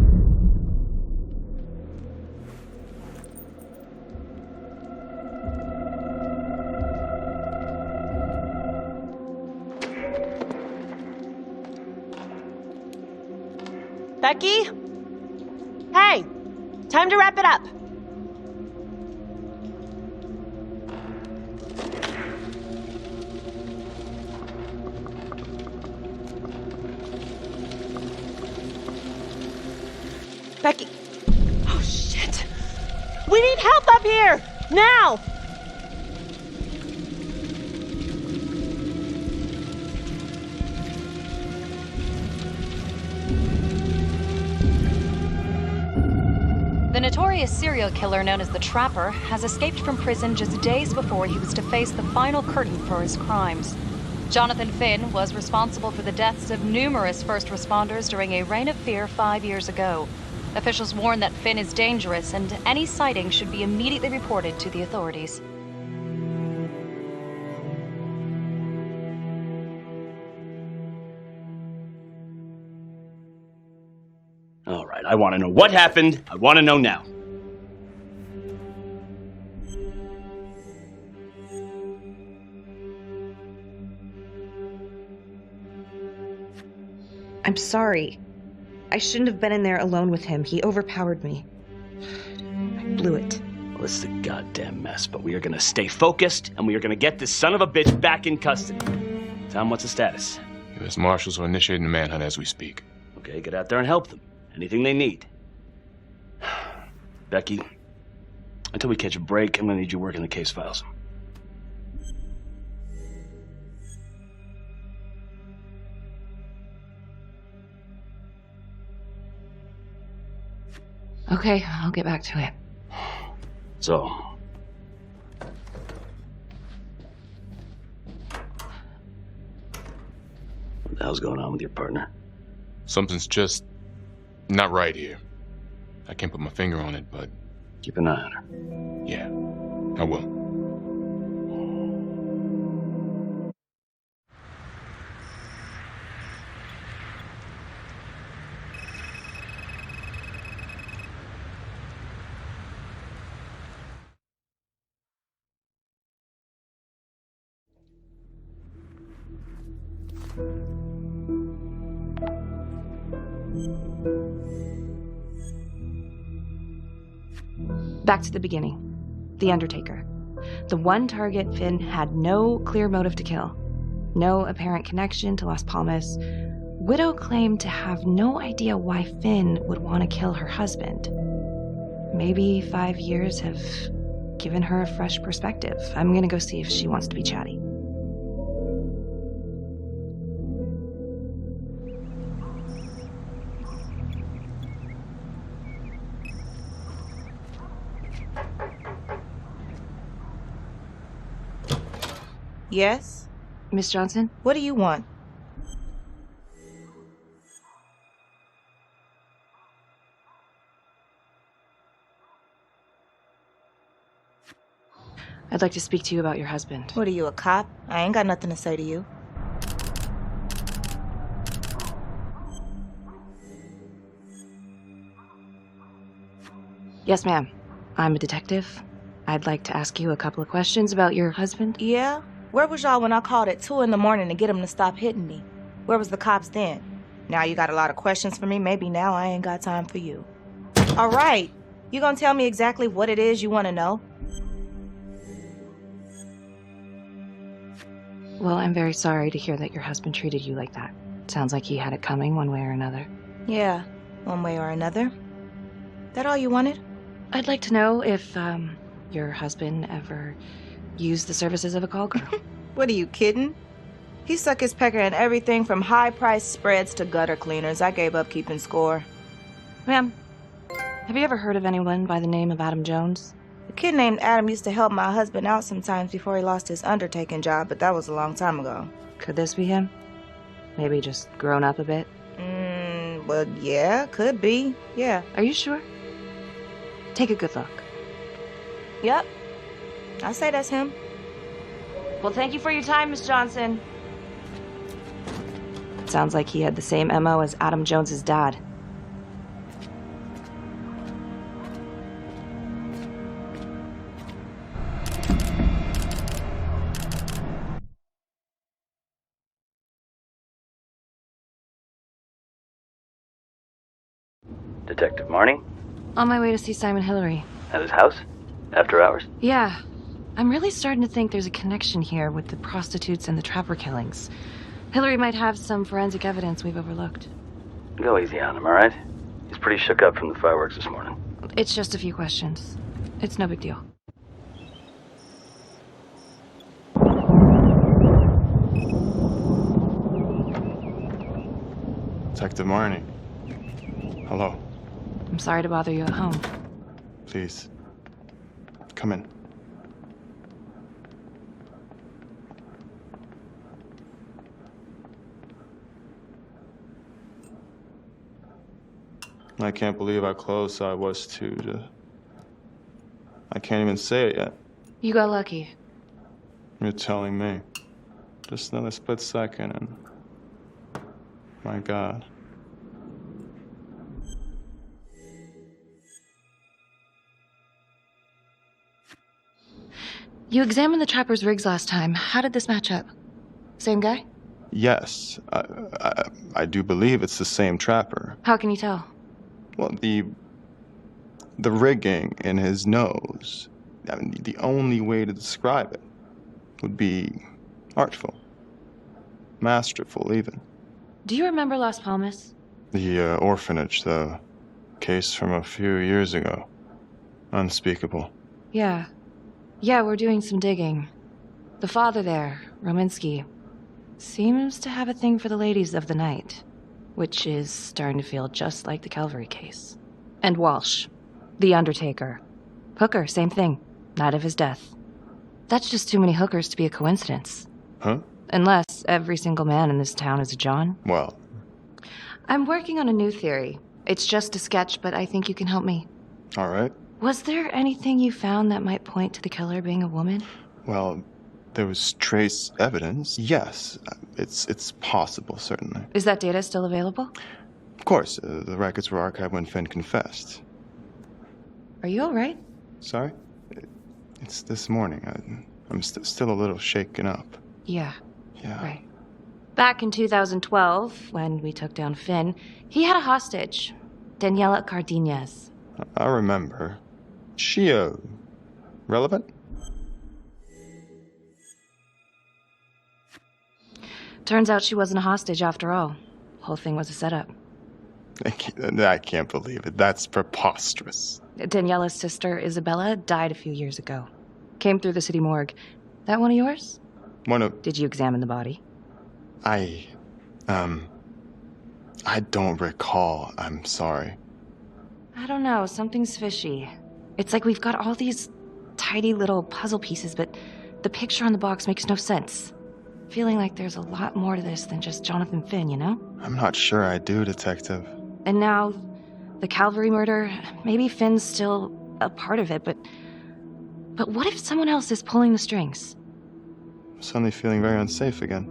Becky? Hey! Time to wrap it up. Becky. Oh, shit. We need help up here! Now! The notorious serial killer known as the Trapper has escaped from prison just days before he was to face the final curtain for his crimes. Jonathan Finn was responsible for the deaths of numerous first responders during a reign of fear 5 years ago. Officials warn that Finn is dangerous and any sighting should be immediately reported to the authorities. All right, I want to know what happened. I want to know now. I'm sorry. I shouldn't have been in there alone with him. He overpowered me. I blew it. Well, this is a goddamn mess, but we are going to stay focused, and we are going to get this son of a bitch back in custody. Tom, what's the status? U.S. Marshals are initiating a manhunt as we speak. Okay, get out there and help them. Anything they need. Becky, until we catch a break, I'm going to need you working the case files. Okay, I'll get back to it. So, what the hell's going on with your partner? Something's just not right here. I can't put my finger on it, but... Keep an eye on her. Yeah, I will. Back to the beginning. The Undertaker. The one target Finn had no clear motive to kill. No apparent connection to Las Palmas. Widow claimed to have no idea why Finn would want to kill her husband. Maybe 5 years have given her a fresh perspective. I'm gonna go see if she wants to be chatty. Yes? Miss Johnson? What do you want? I'd like to speak to you about your husband. What are you, a cop? I ain't got nothing to say to you. Yes, ma'am. I'm a detective. I'd like to ask you a couple of questions about your husband. Yeah? Where was y'all when I called at 2 in the morning to get him to stop hitting me? Where was the cops then? Now you got a lot of questions for me. Maybe now I ain't got time for you. All right. You gonna tell me exactly what it is you want to know? Well, I'm very sorry to hear that your husband treated you like that. Sounds like he had it coming one way or another. Yeah, one way or another. That all you wanted? I'd like to know if, your husband ever used the services of a call girl. What are you kidding? He stuck his pecker in everything from high-priced spreads to gutter cleaners. I gave up keeping score. Ma'am, have you ever heard of anyone by the name of Adam Jones? A kid named Adam used to help my husband out sometimes before he lost his undertaking job, but that was a long time ago. Could this be him? Maybe just grown up a bit? Well, yeah, could be. Yeah. Are you sure? Take a good look. Yep. I say that's him. Well, thank you for your time, Miss Johnson. It sounds like he had the same MO as Adam Jones's dad. Detective Marney? On my way to see Simon Hillary. At his house? After hours? Yeah. I'm really starting to think there's a connection here with the prostitutes and the Trapper killings. Hillary might have some forensic evidence we've overlooked. Go easy on him, all right? He's pretty shook up from the fireworks this morning. It's just a few questions. It's no big deal. Detective Marney. Hello. I'm sorry to bother you at home. Please. Come in. I can't believe how close I was to... I can't even say it yet. You got lucky. You're telling me. Just another split second and... My God. You examined the trapper's rigs last time. How did this match up? Same guy? Yes. I do believe it's the same trapper. How can you tell? Well, the rigging in his nose, I mean, the only way to describe it would be artful. Masterful, even. Do you remember Las Palmas? The orphanage, the case from a few years ago. Unspeakable. Yeah. Yeah, we're doing some digging. The father there, Rominsky, seems to have a thing for the ladies of the night, which is starting to feel just like the Calvary case. And Walsh, the undertaker. Hooker, same thing. Night of his death. That's just too many hookers to be a coincidence. Huh? Unless every single man in this town is a John. Well... I'm working on a new theory. It's just a sketch, but I think you can help me. All right. Was there anything you found that might point to the killer being a woman? Well, there was trace evidence. Yes, it's possible, certainly. Is that data still available? Of course, the records were archived when Finn confessed. Are you all right? Sorry? It's this morning. I'm still a little shaken up. Yeah. Yeah. Right. Back in 2012, when we took down Finn, he had a hostage, Daniela Cardenas. I remember. She, relevant? Turns out she wasn't a hostage after all. Whole thing was a setup. I can't believe it. That's preposterous. Daniela's sister, Isabella, died a few years ago. Came through the city morgue. That one of yours? One of... Did you examine the body? I don't recall. I'm sorry. I don't know. Something's fishy. It's like we've got all these tidy little puzzle pieces, but the picture on the box makes no sense. Feeling like there's a lot more to this than just Jonathan Finn, you know? I'm not sure I do, Detective. And now, the Calvary murder, maybe Finn's still a part of it, but what if someone else is pulling the strings? I'm suddenly feeling very unsafe again.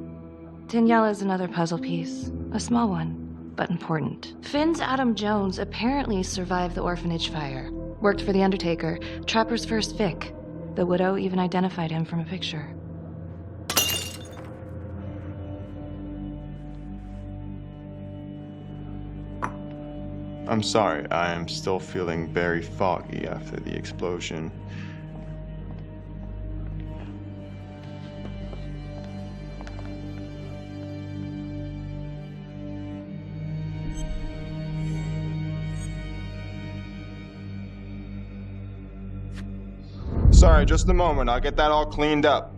Daniela's another puzzle piece. A small one, but important. Finn's Adam Jones apparently survived the orphanage fire. Worked for the undertaker, Trapper's first Vic. The widow even identified him from a picture. I'm sorry, I am still feeling very foggy after the explosion. Sorry, just a moment. I'll get that all cleaned up.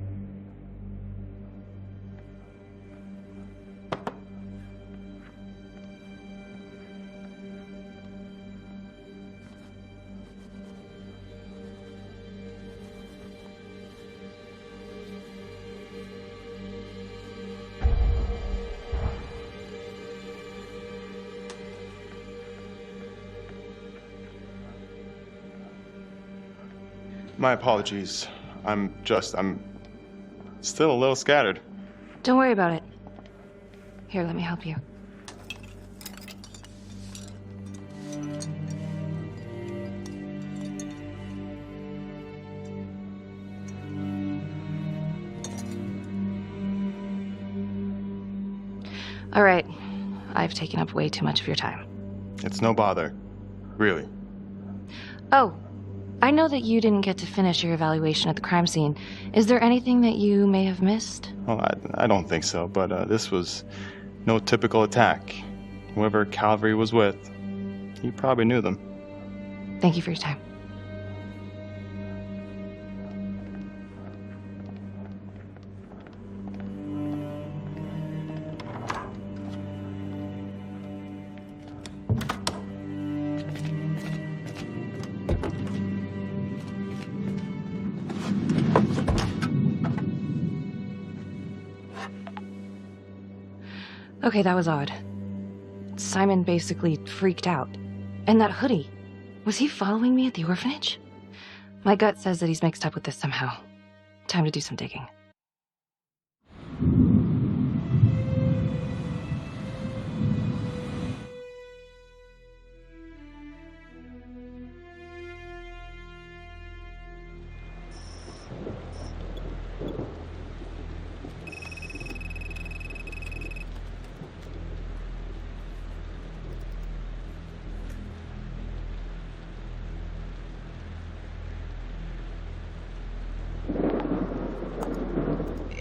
My apologies. I'm still a little scattered. Don't worry about it. Here, let me help you. All right. I've taken up way too much of your time. It's no bother. Really. Oh. I know that you didn't get to finish your evaluation at the crime scene. Is there anything that you may have missed? Well, I don't think so, but this was no typical attack. Whoever Calvary was with, You probably knew them. Thank you for your time. Okay, that was odd. Simon basically freaked out. And that hoodie. Was he following me at the orphanage? My gut says that he's mixed up with this somehow. Time to do some digging.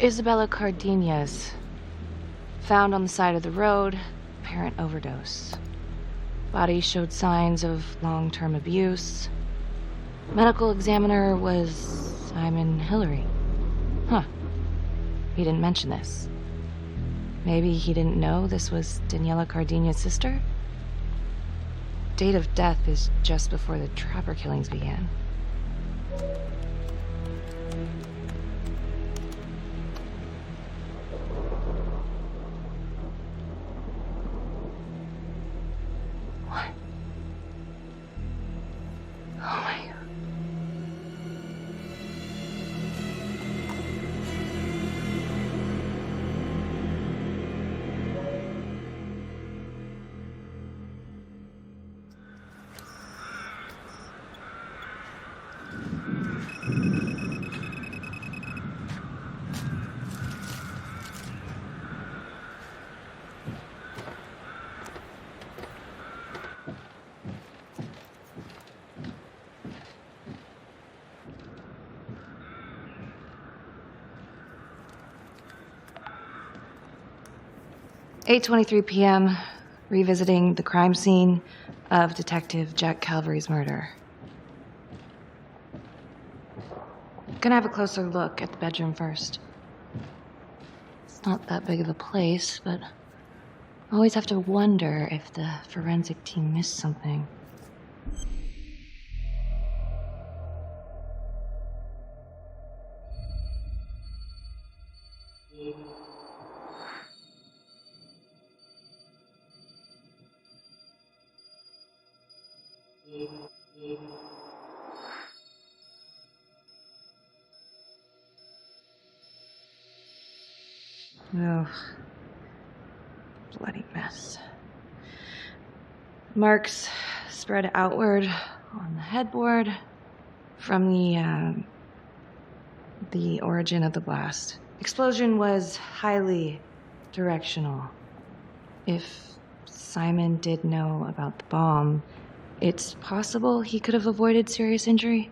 Isabella Cardenas. Found on the side of the road, apparent overdose. Body showed signs of long-term abuse. Medical examiner was Simon Hillary. Huh. He didn't mention this. Maybe he didn't know this was Daniela Cardenas' sister? Date of death is just before the Trapper killings began. "8:23 p.m., revisiting the crime scene of Detective Jack Calvary's murder. Gonna have a closer look at the bedroom first. It's not that big of a place, but I always have to wonder if the forensic team missed something. Ugh. Bloody mess. Marks spread outward on the headboard from the origin of the blast. Explosion was highly directional. If Simon did know about the bomb, it's possible he could have avoided serious injury.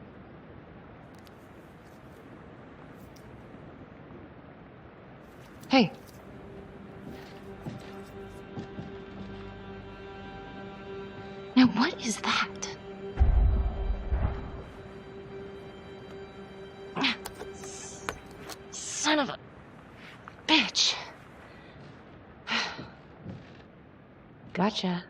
Hey. Now what is that? Son of a bitch. Gotcha.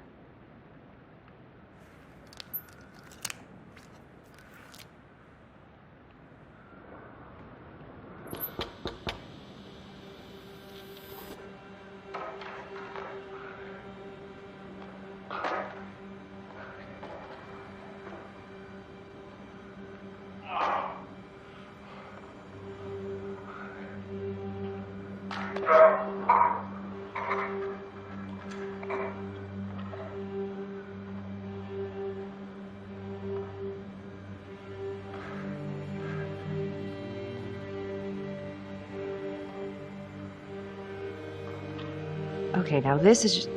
Okay, now this is just...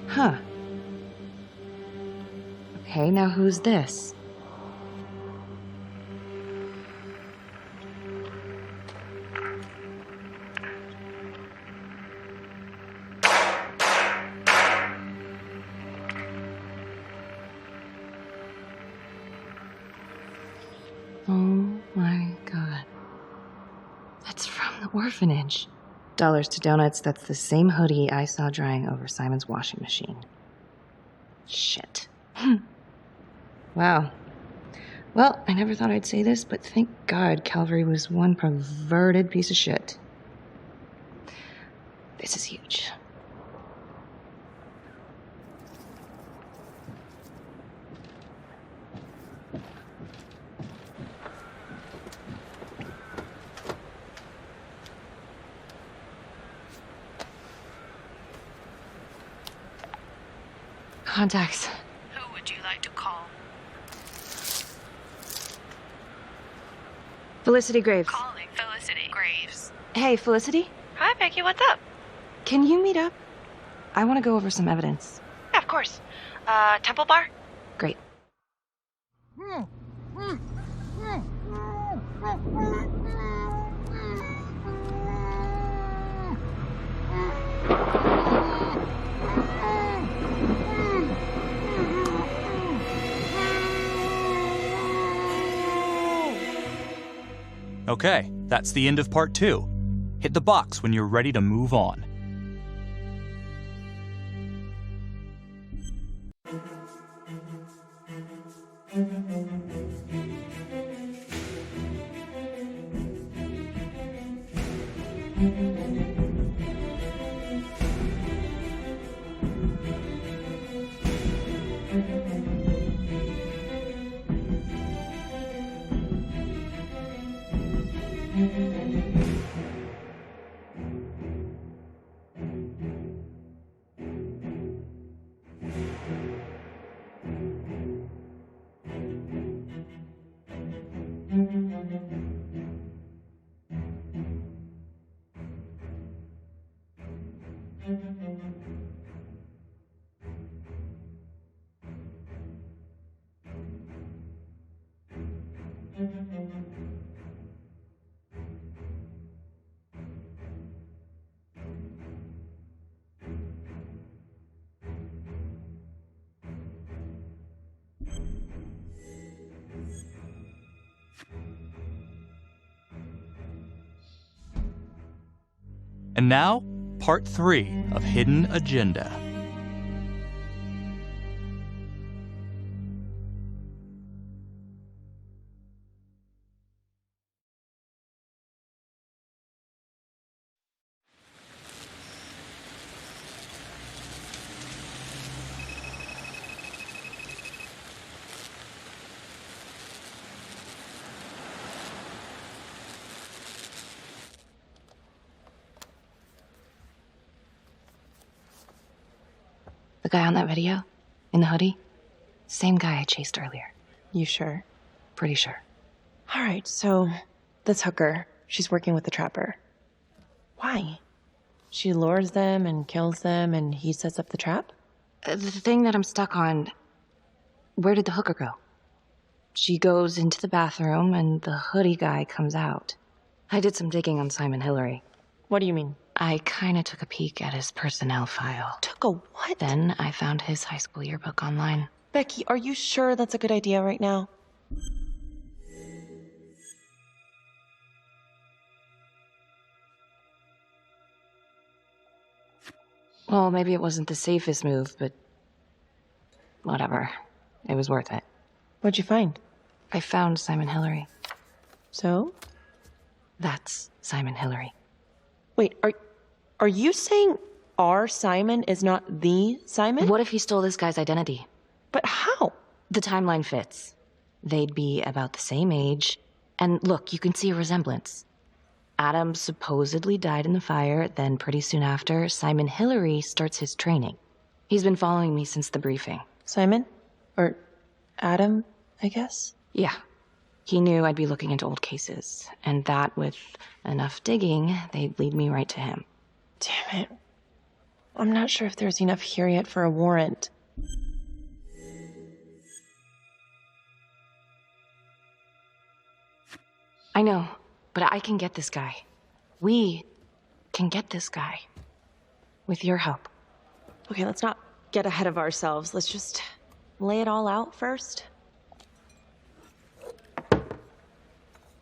Huh. Okay, now who's this? Oh my god. That's from the orphanage. Dollars to donuts, that's the same hoodie I saw drying over Simon's washing machine. Shit. Wow. Well, I never thought I'd say this, but thank God Calvary was one perverted piece of shit. This is huge. Contacts. Who would you like to call? Felicity Graves. Calling Felicity Graves. Hey, Felicity? Hi, Becky. What's up? Can you meet up? I want to go over some evidence. Yeah, of course. Temple Bar? Great. Okay, that's the end of part 2. Hit the box when you're ready to move on. And now, part 3 of Hidden Agenda. The guy on that video? In the hoodie? Same guy I chased earlier. You sure? Pretty sure. All right, so this hooker, she's working with the trapper. Why? She lures them and kills them and he sets up the trap? The thing that I'm stuck on, where did the hooker go? She goes into the bathroom and the hoodie guy comes out. I did some digging on Simon Hillary. What do you mean? I kinda took a peek at his personnel file. Took a what? Then I found his high school yearbook online. Becky, are you sure that's a good idea right now? Well, maybe it wasn't the safest move, but whatever. It was worth it. What'd you find? I found Simon Hillary. So? That's Simon Hillary. Wait, are you saying our Simon is not the Simon? What if he stole this guy's identity? But how? The timeline fits. They'd be about the same age. And look, you can see a resemblance. Adam supposedly died in the fire, then pretty soon after, Simon Hillary starts his training. He's been following me since the briefing. Simon? Or Adam, I guess? Yeah. He knew I'd be looking into old cases, and that with enough digging, they'd lead me right to him. Damn it. I'm not sure if there's enough here yet for a warrant. I know, but I can get this guy. We can get this guy. With your help. Okay, let's not get ahead of ourselves. Let's just lay it all out first.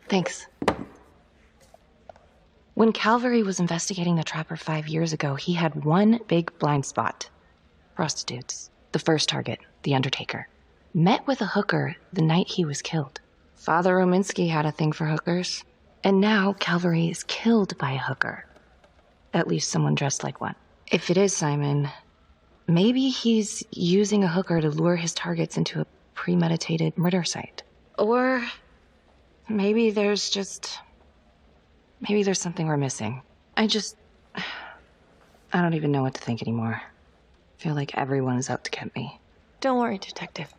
Thanks. When Calvary was investigating the Trapper 5 years ago, he had one big blind spot. Prostitutes. The first target, the Undertaker. Met with a hooker the night he was killed. Father Rominsky had a thing for hookers. And now Calvary is killed by a hooker. At least someone dressed like one. If it is Simon, maybe he's using a hooker to lure his targets into a premeditated murder site. Or maybe there's something we're missing. I don't even know what to think anymore. I feel like everyone's out to get me. Don't worry, Detective.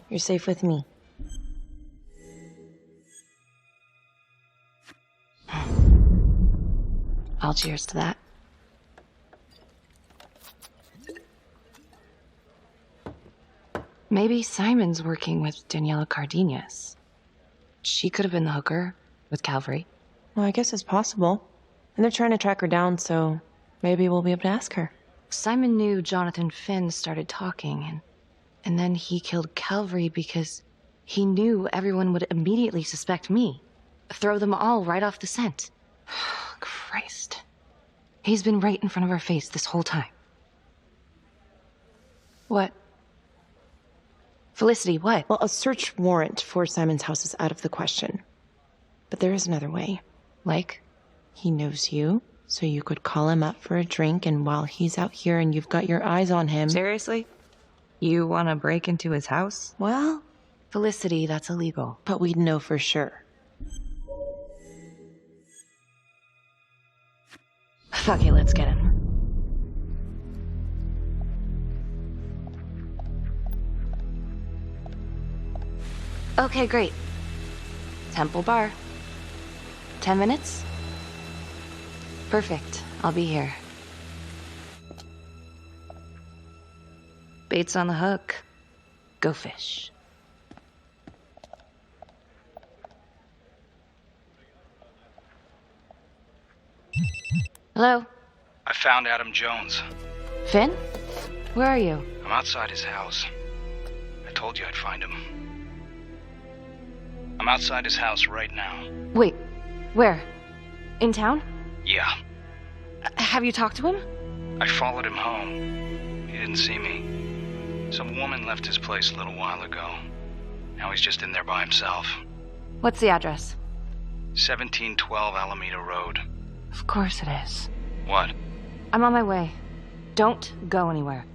You're safe with me. I'll cheers to that. Maybe Simon's working with Daniela Cardenas. She could have been the hooker with Calvary. Well, I guess it's possible. And they're trying to track her down, so maybe we'll be able to ask her. Simon knew Jonathan Finn started talking, and then he killed Calvary because he knew everyone would immediately suspect me. Throw them all right off the scent. Christ. He's been right in front of our face this whole time. What? Felicity, what? Well, a search warrant for Simon's house is out of the question. But there is another way. Like? He knows you, so you could call him up for a drink, and while he's out here and you've got your eyes on him... Seriously? You want to break into his house? Well... Felicity, that's illegal. But we'd know for sure. Fuck it, let's get him. Okay, great. Temple Bar. 10 minutes? Perfect. I'll be here. Bait's on the hook. Go fish. Hello? I found Adam Jones. Finn? Where are you? I'm outside his house. I told you I'd find him. I'm outside his house right now. Wait, where? In town? Yeah. Have you talked to him? I followed him home. He didn't see me. Some woman left his place a little while ago. Now he's just in there by himself. What's the address? 1712 Alameda Road. Of course it is. What? I'm on my way. Don't go anywhere.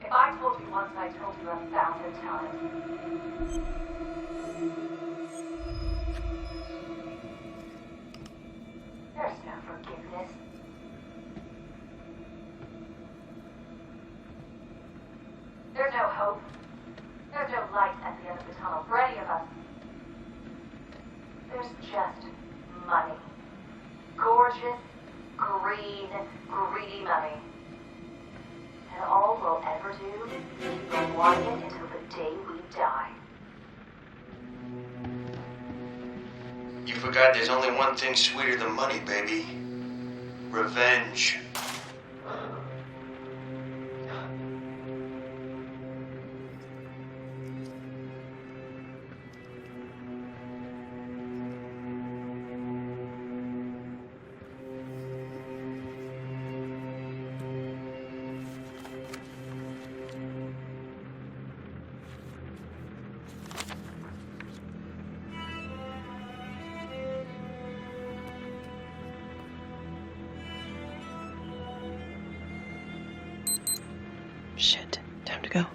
If I told you once, I told you 1,000 times. There's no forgiveness. There's no hope. There's no light at the end of the tunnel for any of us. There's just money. Gorgeous, green, greedy money. And all we'll ever do is keep wanting it until the day we die. You forgot there's only one thing sweeter than money, baby. Revenge. Shit. Time to go.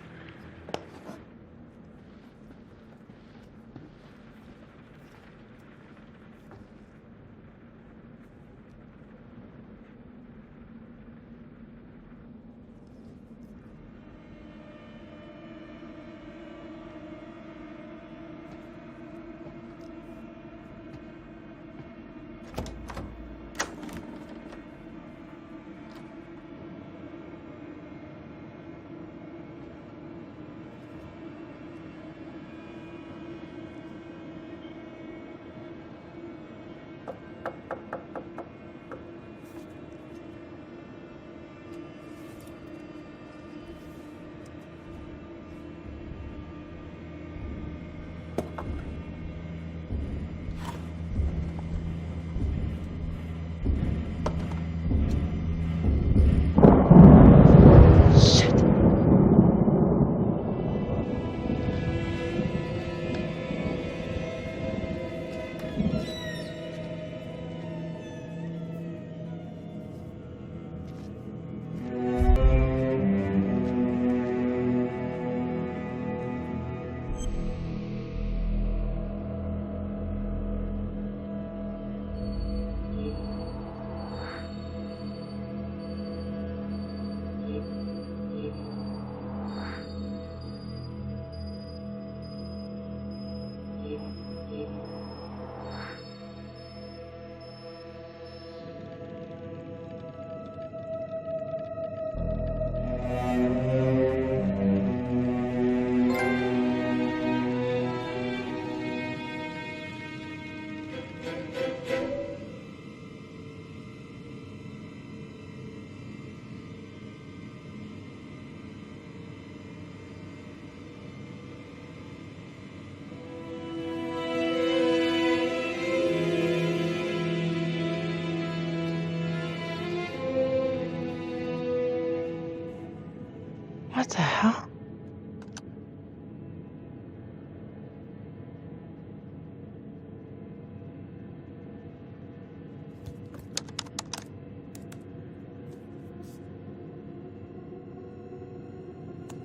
What the hell?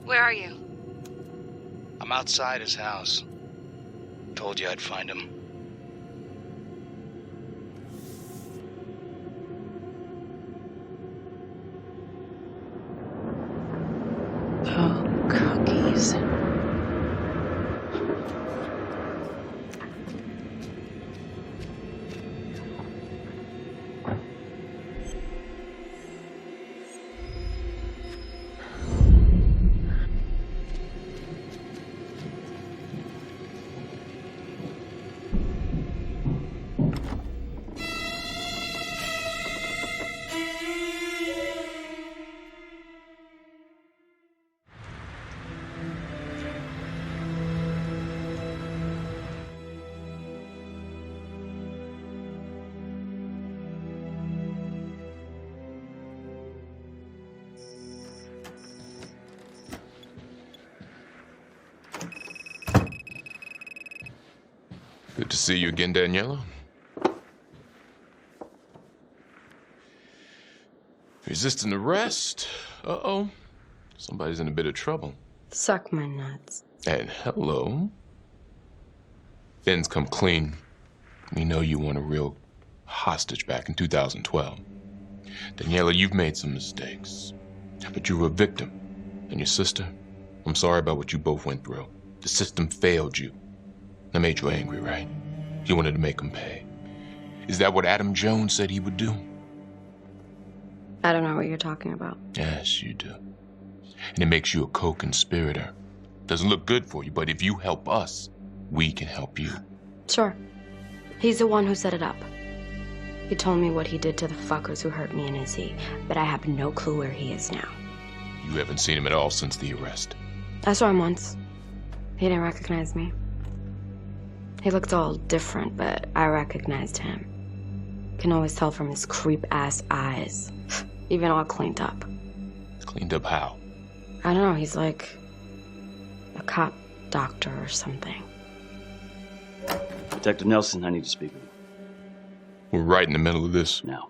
Where are you? I'm outside his house. Told you I'd find him. Oh, cookies. Good to see you again, Daniela. Resisting arrest? Uh-oh. Somebody's in a bit of trouble. Suck my nuts. And hello. Finn's come clean. We know you want a real hostage back in 2012. Daniela, you've made some mistakes. But you were a victim. And your sister, I'm sorry about what you both went through. The system failed you. That made you angry, right? You wanted to make him pay. Is that what Adam Jones said he would do? I don't know what you're talking about. Yes, you do. And it makes you a co-conspirator. Doesn't look good for you, but if you help us, we can help you. Sure. He's the one who set it up. He told me what he did to the fuckers who hurt me and Izzy, but I have no clue where he is now. You haven't seen him at all since the arrest. I saw him once. He didn't recognize me. He looked all different, but I recognized him. Can always tell from his creep-ass eyes. Even all cleaned up. Cleaned up how? I don't know, he's like a cop doctor or something. Detective Nelson, I need to speak with you. We're right in the middle of this. Now.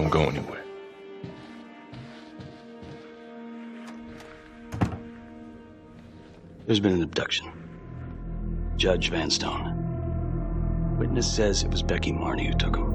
Don't go anywhere. There's been an abduction. Judge Vanstone. Witness says it was Becky Marney who took him.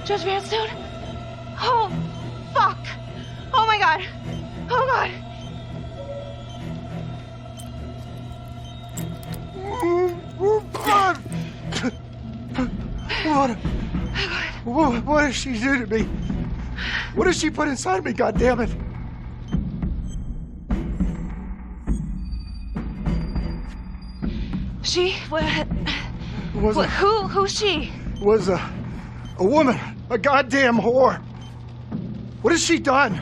Judge Vanstone? Oh, fuck! Oh my god! Oh god! What did she do to me? What did she put inside me, goddammit? She? Who's she? Was a woman. A goddamn whore. What has she done?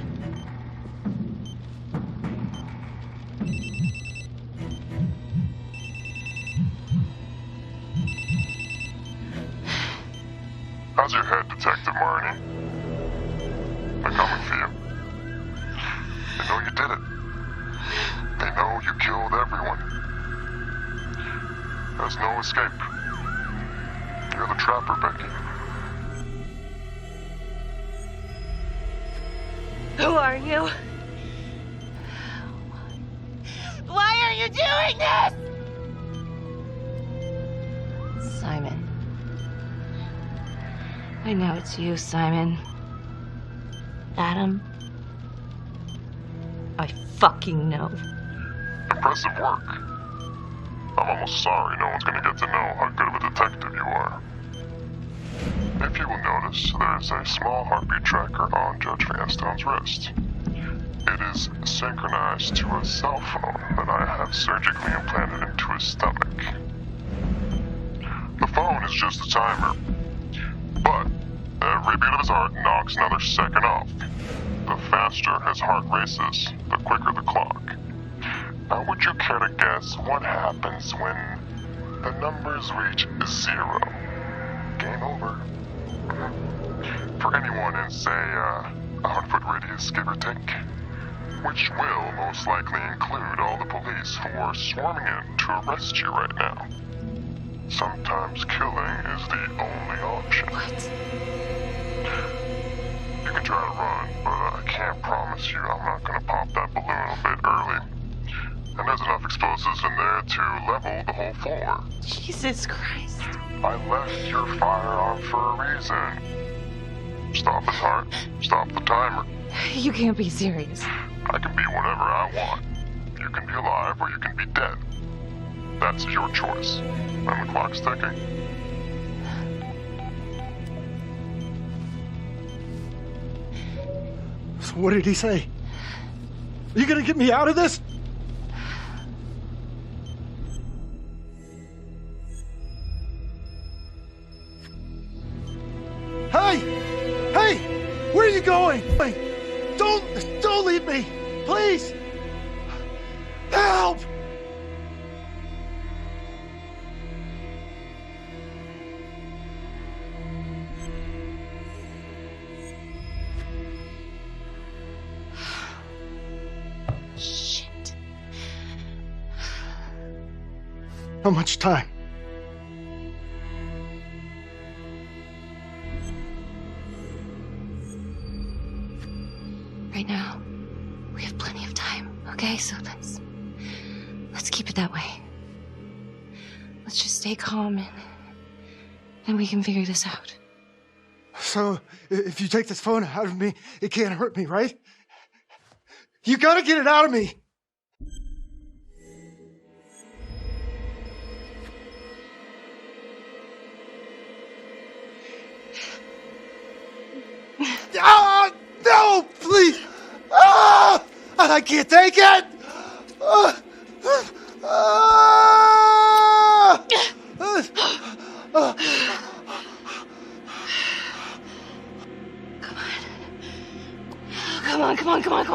How's your head, Detective Marney? They're coming for you. They know you did it. They know you killed everyone. There's no escape. You're the trapper, Becky. Who are you? Why are you doing this? Simon. I know it's you, Simon. Adam. I fucking know. Impressive work. I'm almost sorry no one's gonna get to know how good of a detective you are. If you will notice, there's a small heartbeat tracker on Judge Vanstone's wrist. It is synchronized to a cell phone that I have surgically implanted into his stomach. The phone is just a timer, but every beat of his heart knocks another second off. The faster his heart races, the quicker the clock. Now, would you care to guess what happens when the numbers reach 0? Game over. For anyone in, say, a 100-foot radius, give or take, which will most likely include all the police who are swarming in to arrest you right now. Sometimes killing is the only option. What? You can try to run, but I can't promise you I'm not gonna pop that balloon a bit early. And there's enough explosives in there to level the whole floor. Jesus Christ. I left your firearm for a reason. Stop his heart, stop the timer. You can't be serious. I can be whatever I want. You can be alive or you can be dead. That's your choice. And the clock's ticking. So what did he say? Are you gonna get me out of this? Hey! Hey! Where are you going? Don't leave me! Please! Help! Shit. How much time? Right now, we have plenty of time, okay? So let's keep it that way. Let's just stay calm and we can figure this out. So, if you take this phone out of me, it can't hurt me, right? You gotta get it out of me! Ah, no, please! Ah, I can't take it! Ah, ah, ah.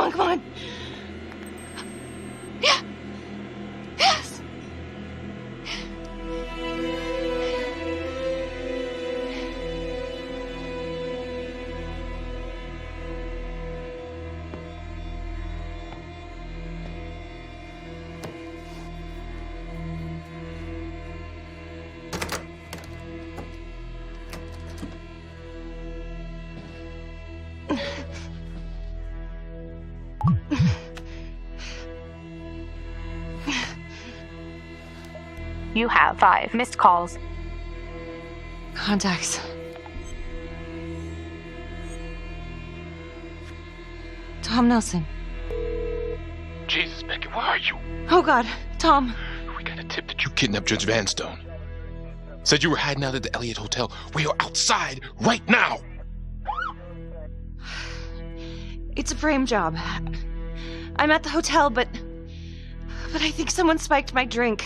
Come on. Yeah. Yes. You have 5 missed calls. Contacts. Tom Nelson. Jesus, Becky, where are you? Oh God, Tom. We got a tip that you kidnapped Judge Vanstone. Said you were hiding out at the Elliott Hotel. We are outside right now. It's a frame job. I'm at the hotel, but I think someone spiked my drink.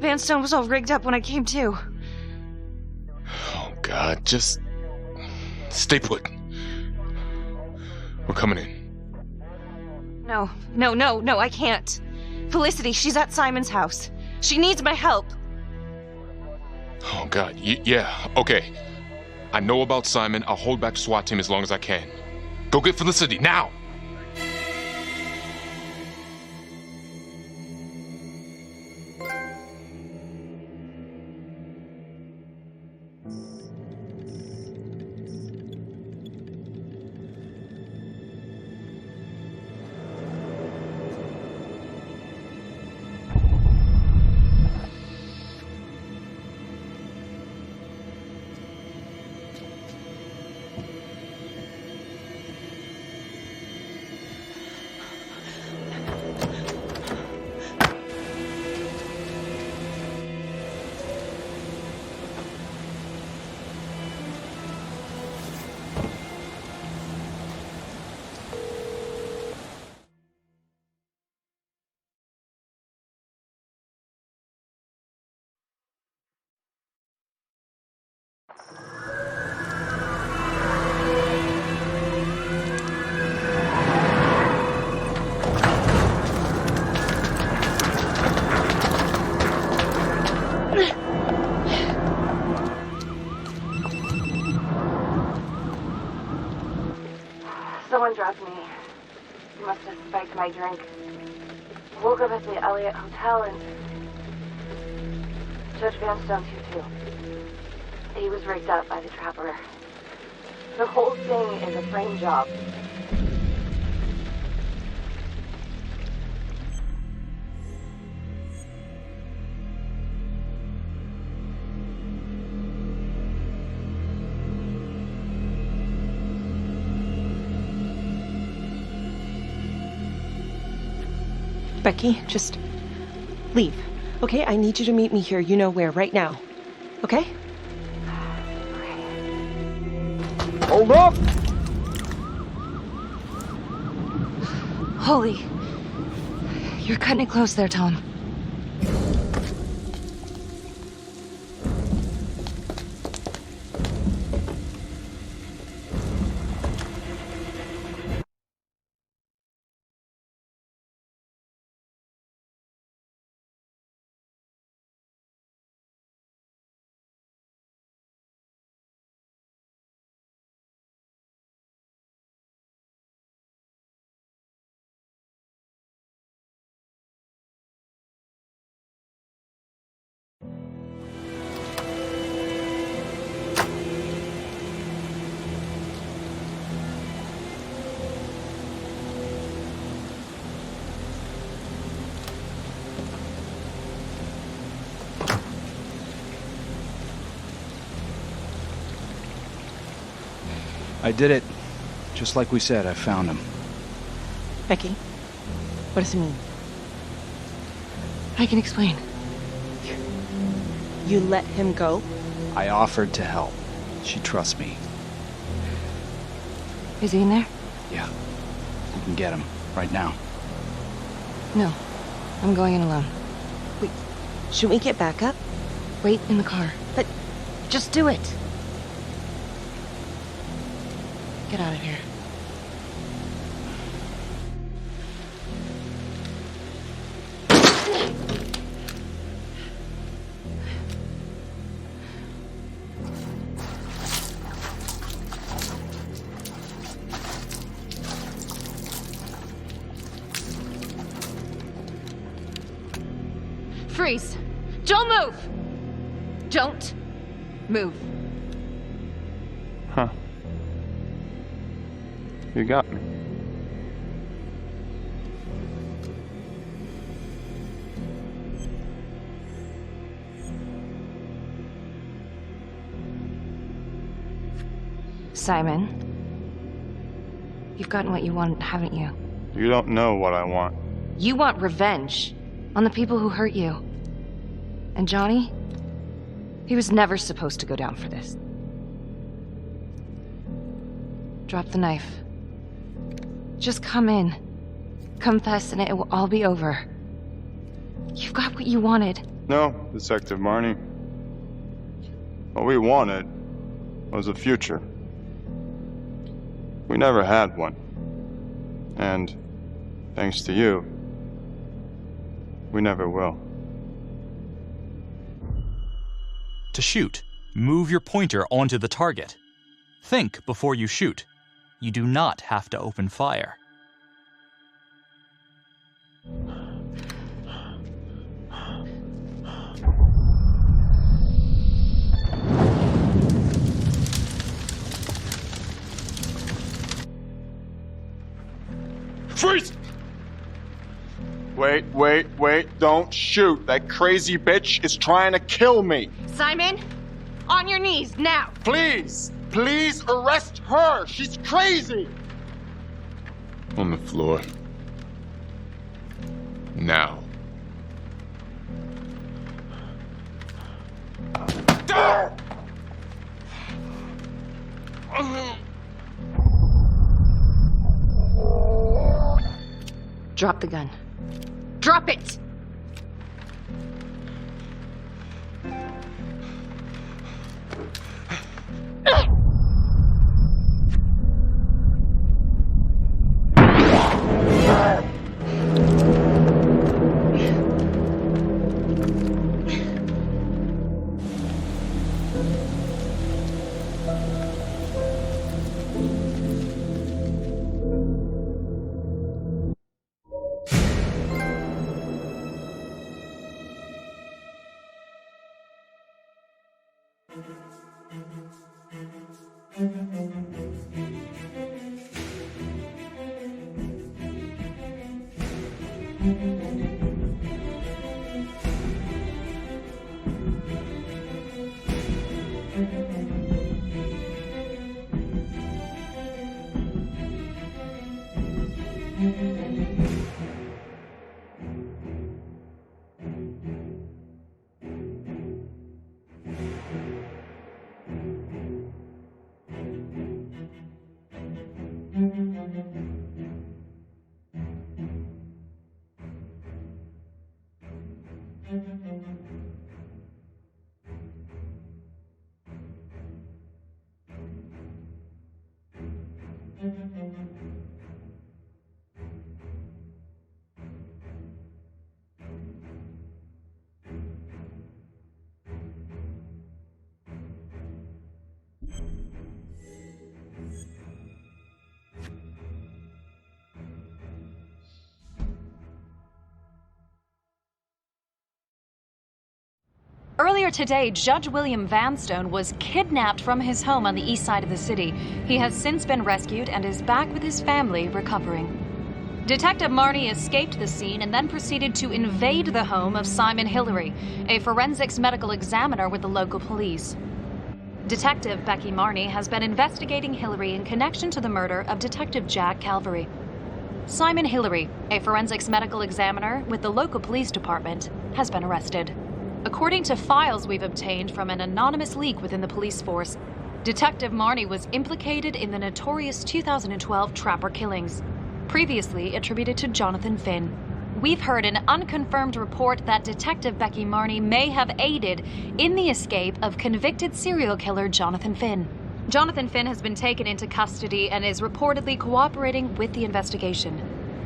Vanstone was all rigged up when I came to. Oh, God, just stay put. We're coming in. No, I can't. Felicity, she's at Simon's house. She needs my help. Oh, God, yeah, okay. I know about Simon. I'll hold back the SWAT team as long as I can. Go get Felicity, now! Someone drugged me. He must have spiked my drink. Woke up at the Elliott Hotel and Judge Vanstone's here too. He was rigged up by the trapper. The whole thing is a frame job. Becky, just leave. Okay, I need you to meet me here, you know where, right now. Okay? Hold up! Holy. You're cutting it close there, Tom. I did it. Just like we said, I found him. Becky, what does it mean? I can explain. You let him go? I offered to help. She trusts me. Is he in there? Yeah. We can get him. Right now. No. I'm going in alone. Wait. Shouldn't we get back up? Wait in the car. But just do it. Get out of here. Freeze! Don't move! Don't move. Huh. You got me. Simon, you've gotten what you want, haven't you? You don't know what I want. You want revenge on the people who hurt you. And Johnny? He was never supposed to go down for this. Drop the knife. Just come in. Confess and it will all be over. You've got what you wanted. No, Detective Marney. What we wanted was a future. We never had one. And, thanks to you, we never will. To shoot, move your pointer onto the target. Think before you shoot. You do not have to open fire. Freeze! Wait, don't shoot. That crazy bitch is trying to kill me. Simon, on your knees, now! Please arrest her. She's crazy. On the floor. Now. Drop the gun. Drop it! Earlier today, Judge William Vanstone was kidnapped from his home on the east side of the city. He has since been rescued and is back with his family recovering. Detective Marney escaped the scene and then proceeded to invade the home of Simon Hillary, a forensics medical examiner with the local police. Detective Becky Marney has been investigating Hillary in connection to the murder of Detective Jack Calvary. Simon Hillary, a forensics medical examiner with the local police department, has been arrested. According to files we've obtained from an anonymous leak within the police force, Detective Marney was implicated in the notorious 2012 Trapper killings, previously attributed to Jonathan Finn. We've heard an unconfirmed report that Detective Becky Marney may have aided in the escape of convicted serial killer Jonathan Finn. Jonathan Finn has been taken into custody and is reportedly cooperating with the investigation.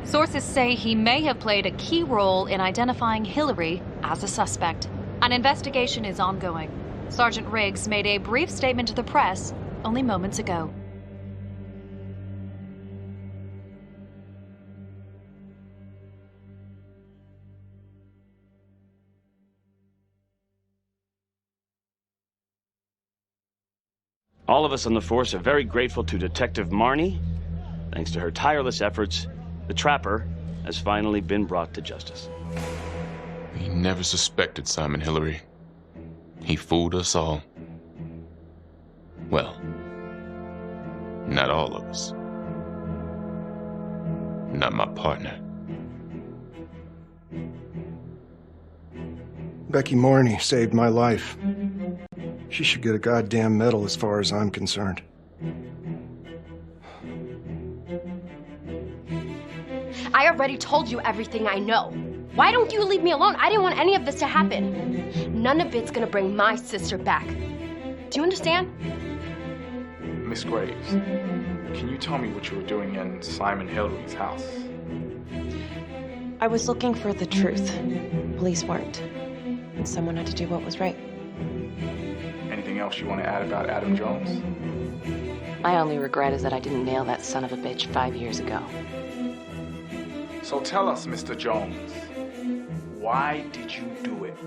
Sources say he may have played a key role in identifying Hillary as a suspect. An investigation is ongoing. Sergeant Riggs made a brief statement to the press only moments ago. All of us on the force are very grateful to Detective Marney. Thanks to her tireless efforts, the Trapper has finally been brought to justice. We never suspected Simon Hillary. He fooled us all. Well, not all of us. Not my partner. Becky Marney saved my life. She should get a goddamn medal as far as I'm concerned. I already told you everything I know. Why don't you leave me alone? I didn't want any of this to happen. None of it's gonna bring my sister back. Do you understand? Miss Graves, can you tell me what you were doing in Simon Hillary's house? I was looking for the truth. Police weren't. And someone had to do what was right. Anything else you want to add about Adam Jones? My only regret is that I didn't nail that son of a bitch 5 years ago. So tell us, Mr. Jones, why did you do it?